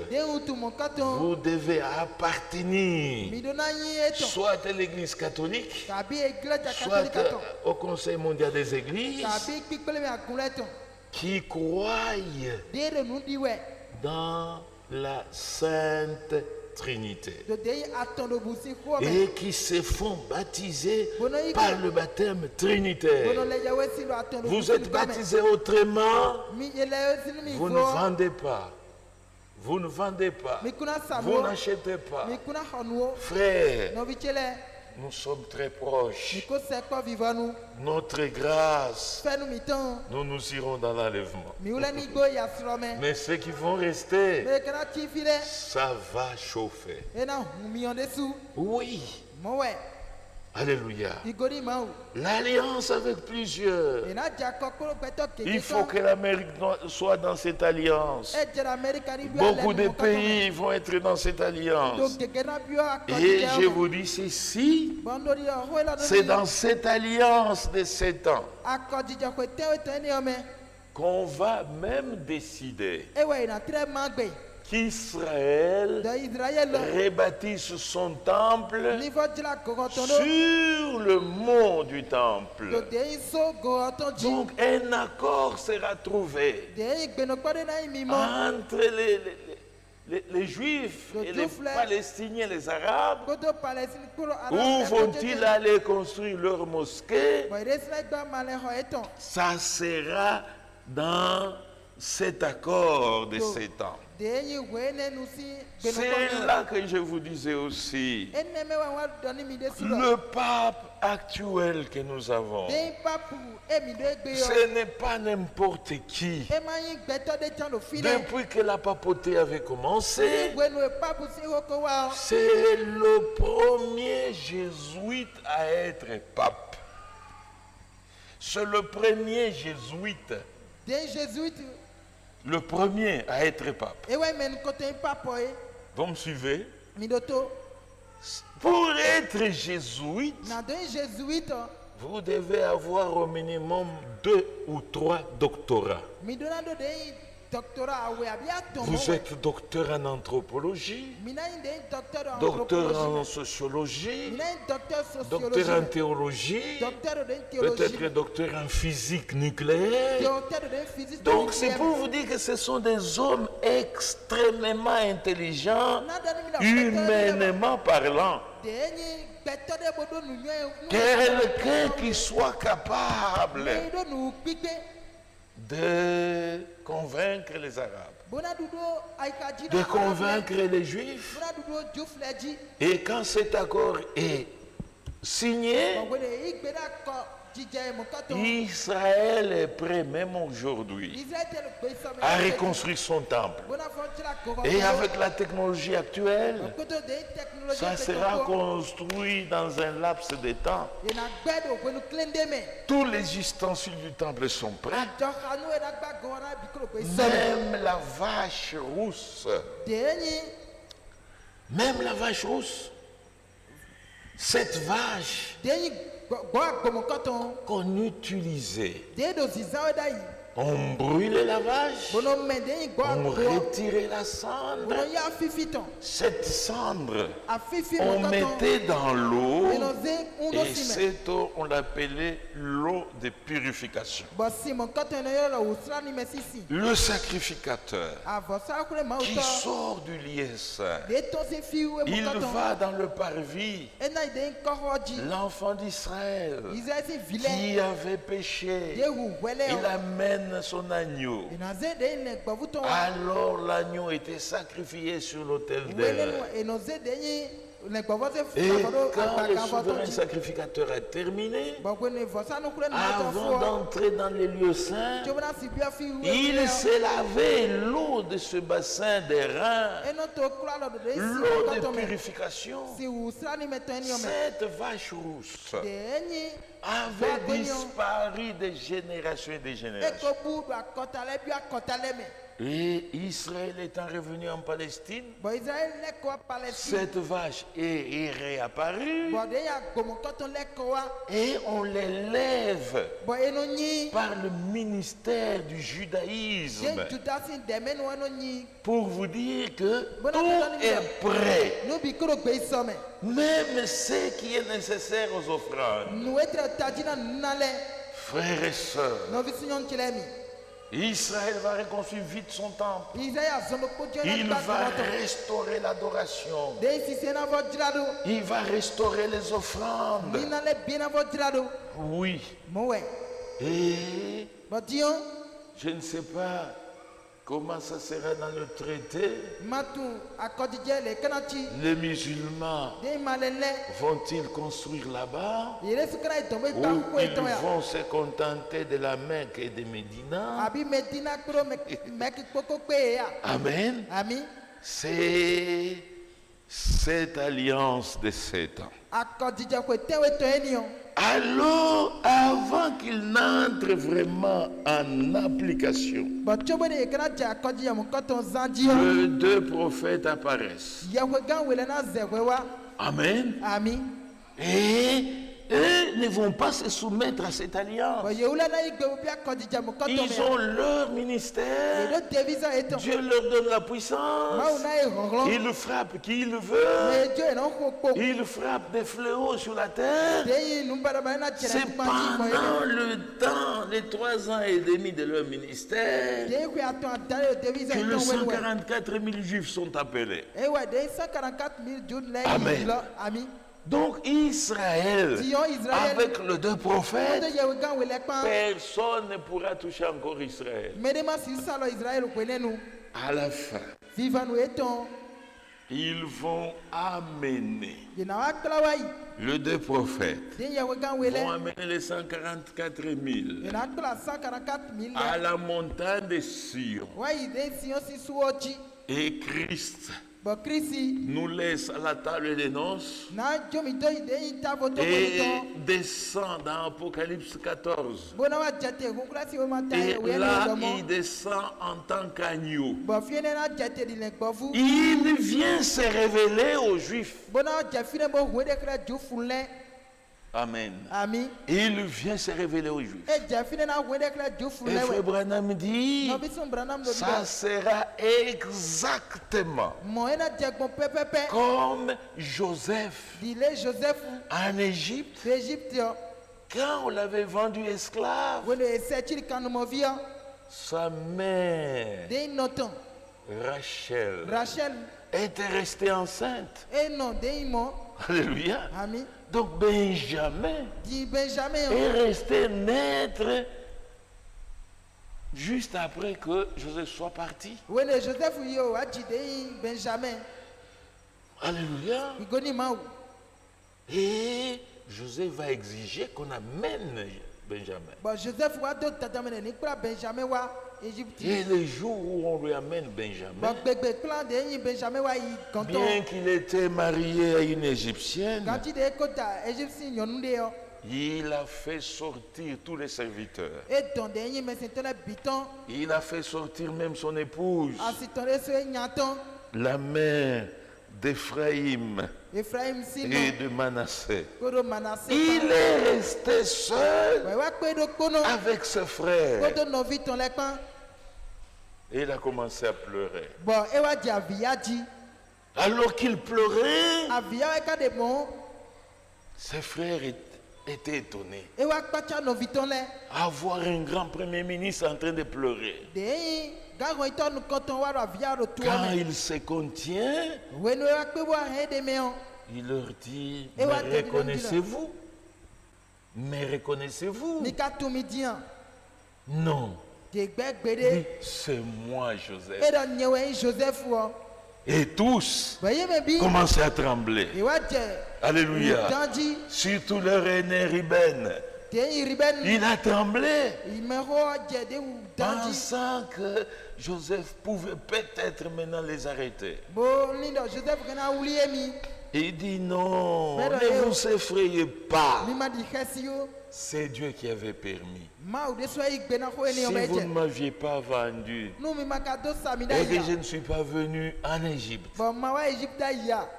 vous devez appartenir soit à l'église catholique, soit au Conseil mondial des églises, qui croient dans la Sainte Trinité et qui se font baptiser par le baptême trinitaire. Vous êtes baptisés autrement, vous ne vendez pas. Vous ne vendez pas, vous n'achetez pas. Frères, nous sommes très proches. Notre grâce, nous nous irons dans l'enlèvement. Mais ceux qui vont rester, ça va chauffer. Oui. Alléluia. L'alliance avec plusieurs. Il faut que l'Amérique soit dans cette alliance. Beaucoup de pays vont être dans cette alliance. Et je vous dis ceci, c'est dans cette alliance de 7 ans qu'on va même décider qu'Israël rebâtisse son temple sur le mont du temple. Donc un accord sera trouvé entre les Juifs et les Palestiniens, les Arabes. Où vont-ils aller construire leur mosquée? Ça sera dans cet accord de 7 ans. C'est là que je vous disais aussi, le pape actuel que nous avons, ce n'est pas n'importe qui. Depuis que la papauté avait commencé, c'est le premier jésuite à être pape. C'est le premier jésuite. Le premier à être pape. Vous me suivez? Pour être jésuite, vous devez avoir au minimum 2 ou 3 doctorats. Vous êtes docteur en anthropologie, docteur en sociologie, docteur en théologie, peut-être docteur en physique nucléaire. Donc c'est pour vous dire que ce sont des hommes extrêmement intelligents, humainement parlant. Quelqu'un qui soit capable de convaincre les Arabes, de convaincre les Juifs. Et quand cet accord est signé, Israël est prêt même aujourd'hui à reconstruire son temple. Et avec la technologie actuelle, ça sera construit dans un laps de temps. Tous les ustensiles du temple sont prêts. Même la vache rousse. Même la vache rousse. Cette vache qu'on utilisait. On brûlait la vache, on retirait la cendre. Cette cendre, on mettait dans l'eau et cette eau, on l'appelait l'eau de purification. Le sacrificateur qui sort du lieu saint, il va dans le parvis. L'enfant d'Israël qui avait péché, il amène son agneau. Alors l'agneau était sacrifié sur l'autel d'air. Et quand le souverain sacrificateur a terminé, avant d'entrer dans les lieux saints, il s'est lavé l'eau de ce bassin des reins, l'eau de purification. Cette vache rousse avait disparu des générations et des générations. Et Israël étant revenu en Palestine, cette vache est réapparue et on l'élève par le ministère du judaïsme pour vous dire que tout est prêt, même ce qui est nécessaire aux offrandes. Frères et sœurs, Israël va reconstruire vite son temple. Il va restaurer l'adoration. Il va restaurer les offrandes. Oui. Et je ne sais pas comment ça sera dans le traité. Les musulmans vont-ils construire là-bas ou ils vont se contenter de la Mecque et de Médina? Amen. C'est cette alliance de 7 ans. Alors, avant qu'il n'entre vraiment en application, les 2 prophètes apparaissent. Amen. Et eux ne vont pas se soumettre à cette alliance. Ils ont leur ministère. Dieu leur donne la puissance. Ils frappent qui ils veulent. Ils frappent des fléaux sur la terre. C'est pendant le temps, les 3 ans et demi de leur ministère, que les 144 000 Juifs sont appelés. Amen. Donc Israël, avec les 2 prophètes, personne ne pourra toucher encore Israël. À la fin, ils vont amener les 2 prophètes, vont amener les 144 000 à la montagne de Sion. Et Christ nous laisse à la table des noces et descend dans Apocalypse 14. Et là, il descend en tant qu'agneau. Il vient se révéler aux Juifs. Amen. Il vient se révéler aux Juifs. Et Frère Branham dit, ça sera exactement comme Joseph en Égypte, quand on l'avait vendu esclave, sa mère Rachel était restée enceinte. Alléluia. Donc Benjamin est resté naître juste après que Joseph soit parti. Alléluia. Et Joseph va exiger qu'on amène Benjamin. Et le jour où on lui amène Benjamin, bien qu'il était marié à une Égyptienne, il a fait sortir tous les serviteurs. Il a fait sortir même son épouse, la mère d'Éphraïm et de Manassé. Il est resté seul avec ses frères. Et il a commencé à pleurer. Alors qu'il pleurait, ses frères étaient étonnés à voir un grand premier ministre en train de pleurer. Quand il se contient, il leur dit, mais reconnaissez-vous? Mais reconnaissez-vous? Non. C'est moi, Joseph. Et tous commençaient à trembler. Alléluia. Surtout leur aîné Ruben. Il a tremblé, pensant que Joseph pouvait peut-être maintenant les arrêter. Il dit non, ne vous effrayez pas. C'est Dieu qui avait permis. Si vous ne m'aviez pas vendu et que je ne suis pas venu en Égypte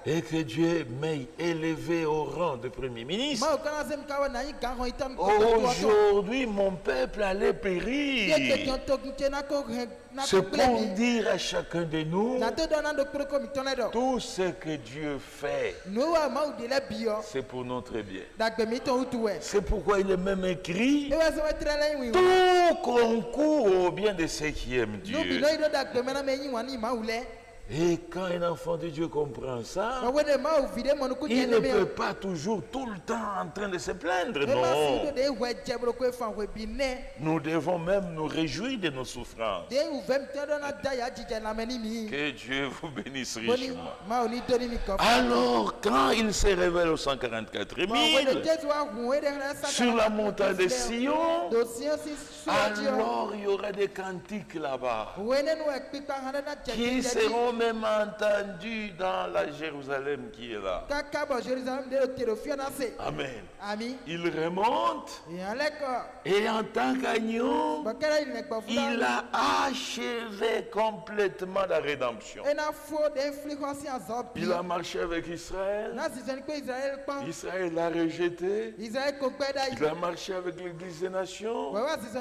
et que Dieu m'ait élevé au rang de premier ministre, aujourd'hui mon peuple allait périr. C'est pour dire à chacun de nous, tout ce que Dieu fait, c'est pour notre bien. C'est pourquoi il est même écrit, tout concourt au bien de ceux qui aiment Dieu. Et quand un enfant de Dieu comprend ça, il ne peut pas toujours tout le temps en train de se plaindre, non. Nous devons même nous réjouir de nos souffrances. Que Dieu vous bénisse richement. Alors, quand il se révèle aux 144 000 sur la montagne de Sion, alors il y aura des cantiques là-bas qui seront même entendus dans la Jérusalem qui est là. Amen. Il remonte et en tant qu'agneau, il a achevé complètement la rédemption. Il a marché avec Israël. Israël l'a rejeté. Il a marché avec l'Église des Nations. L'Église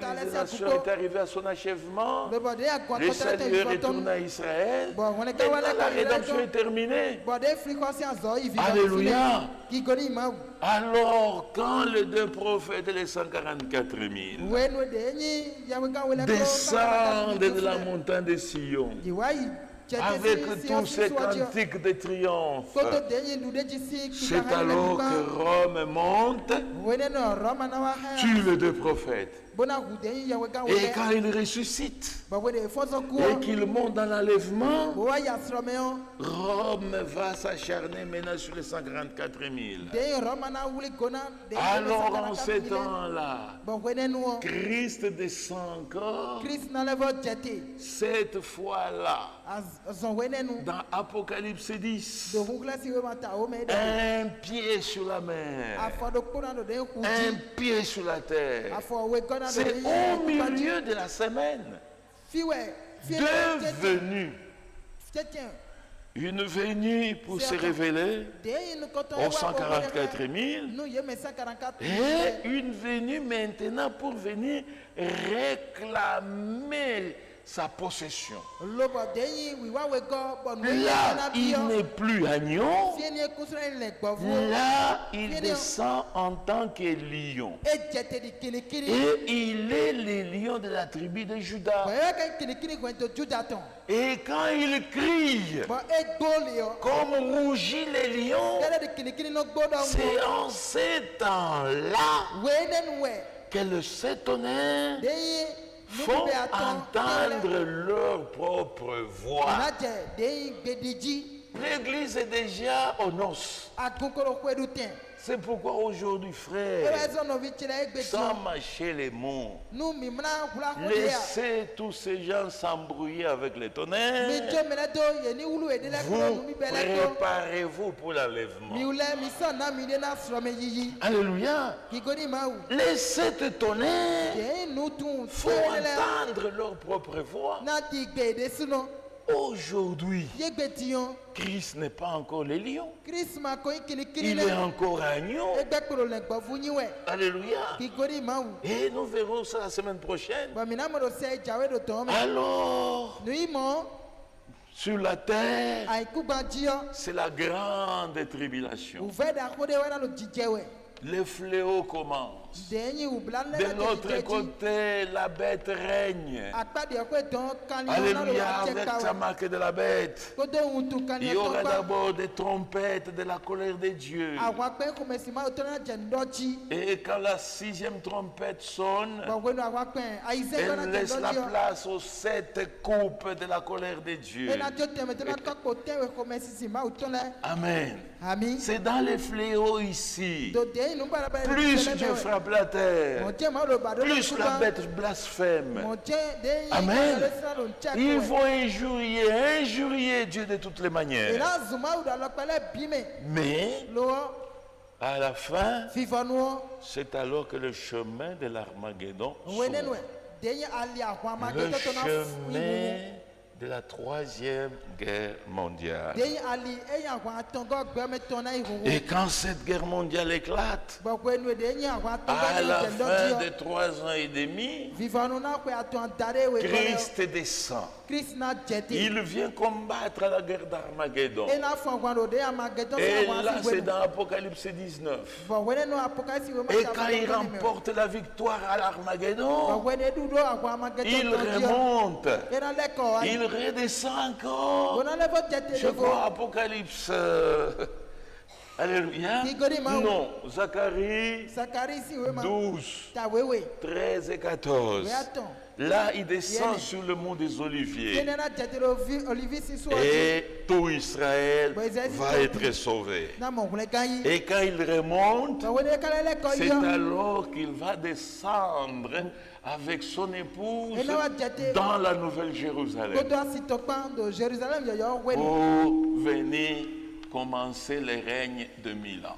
des Nations est arrivée à son achèvement. Le salut est retourné à Israël. Maintenant, la rédemption est terminée. Alléluia. Alors, quand les deux prophètes et les 144 000 descendent de la montagne de Sion, avec tous ces cantiques de triomphe, c'est alors que Rome monte, tue les deux prophètes. Et quand il ressuscite et qu'il monte dans l'enlèvement, Rome va s'acharner maintenant sur les 144 000. Alors en ces temps-là, Christ descend encore, cette fois-là, dans Apocalypse 10, un pied sur la mer, un pied sur la terre. C'est au milieu de la semaine. Deux venues. Une venue pour se révéler aux 144 000 et une venue maintenant pour venir réclamer sa possession. Là, il n'est plus agneau. Là, il descend en tant que lion. Et il est le lion de la tribu de Juda. Et quand il crie, comme rougit les lions, c'est en ces temps-là que le s'étonner font entendre leur propre voix. L'église est déjà aux noces. C'est pourquoi aujourd'hui, frère, sans mâcher les mots, laissez tous ces gens s'embrouiller avec les tonnerres. Vous préparez-vous pour l'enlèvement. Alléluia. Laissez tes tonnerres. Faut entendre leur propre voix. Aujourd'hui, Christ n'est pas encore le lion. Il est encore agneau. Alléluia. Et nous verrons ça la semaine prochaine. Alors, sur la terre, c'est la grande tribulation. Les fléaux commencent. De l'autre côté, la bête règne. Alléluia, avec sa marque de la bête. Il y aura d'abord des trompettes de la colère de Dieu. Et quand la 6e trompette sonne, elle laisse la place aux 7 coupes de la colère de Dieu. Amen. C'est dans les fléaux ici. Plus Dieu frappe la terre, plus la bête blasphème. Amen. Il faut injurier Dieu de toutes les manières. Mais à la fin, c'est alors que le chemin de l'Armageddon s'ouvre. Le chemin de la 3e guerre mondiale. Et quand cette guerre mondiale éclate, à la fin de 3 ans et demi, Christ descend. Il vient combattre la guerre d'Armageddon. Et là, c'est dans Apocalypse 19. Et quand il remporte la victoire à l'Armageddon, il remonte. Il redescend encore. Je crois Apocalypse. Alléluia. Non, Zacharie 12, 13 et 14. Là, il descend sur le mont des Oliviers. Et tout Israël va être sauvé. Et quand il remonte, c'est alors qu'il va descendre avec son épouse dans la Nouvelle Jérusalem pour venir commencer le règne de 1000 ans.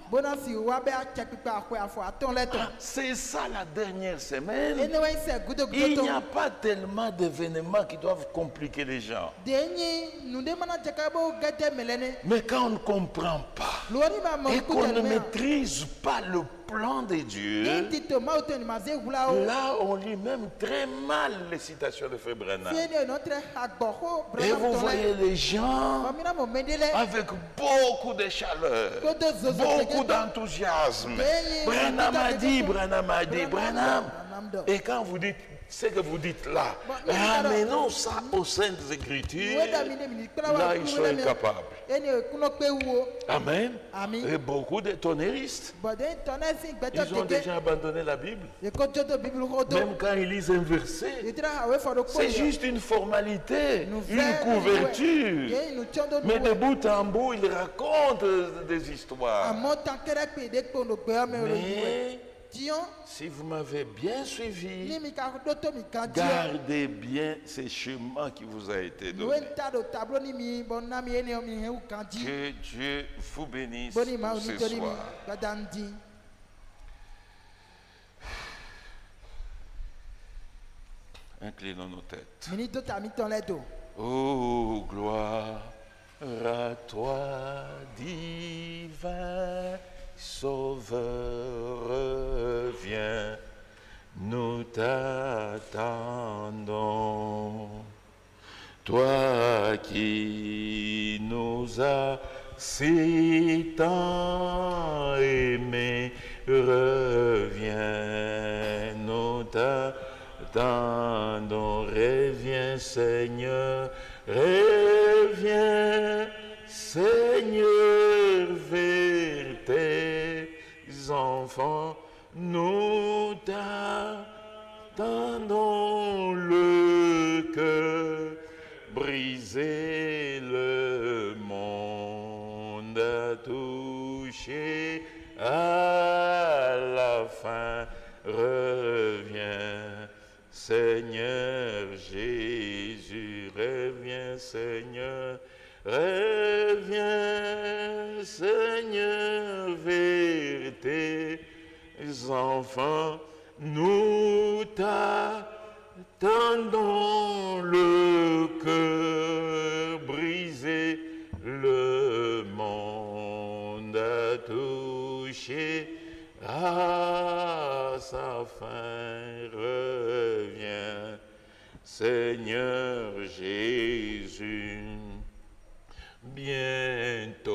C'est ça la dernière semaine. Il n'y a pas tellement d'événements qui doivent compliquer les gens. Mais quand on ne comprend pas et qu'on ne maîtrise pas le plan de Dieu, là on lit même très mal les citations de Frère Branham. Et vous voyez les gens avec beaucoup de chaleur, beaucoup d'enthousiasme. Branham a dit, Branham a dit, Branham. Et quand vous dites ce que vous dites là, ramenons ça aux Saintes Écritures, là ils sont incapables. Amen. Et beaucoup de tonnéristes, ils ont déjà abandonné la Bible. Même quand ils lisent un verset, c'est juste une formalité, une couverture. Mais de bout en bout, ils racontent des histoires. Mais si vous m'avez bien suivi, gardez bien ces chemins qui vous a été donné. Que Dieu vous bénisse ce soir. Inclinons nos têtes. Oh, gloire à toi, divin Sauveur, viens, nous t'attendons. Toi qui nous as si tant aimés, reviens, nous t'attendons. Reviens, Seigneur, reviens, Seigneur, vers tes enfants, nous t'attendons, le cœur brisé, le monde. touché à la fin, reviens, Seigneur Jésus, reviens, Seigneur, reviens, Seigneur, vers tes enfants, nous t'attendons, le cœur brisé, le monde a touché à sa fin, reviens, Seigneur Jésus. Bientôt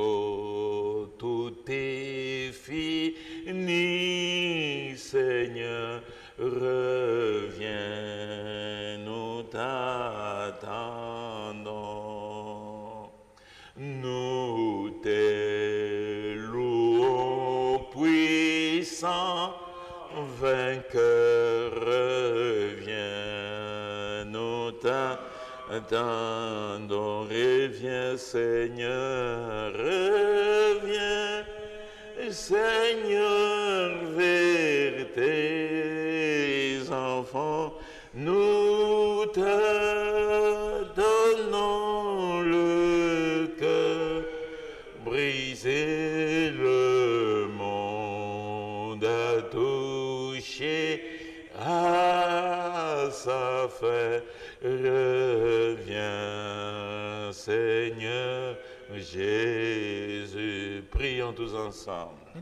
tout est fini, Seigneur, reviens, nous t'attendons. Nous te louons, puissant vainqueur, reviens, nous t'attendons, reviens, Seigneur, reviens, Seigneur, vers tes enfants, nous te donnons le cœur brisé, le monde a touché à sa fin, reviens, Seigneur Jésus. Prions tous ensemble.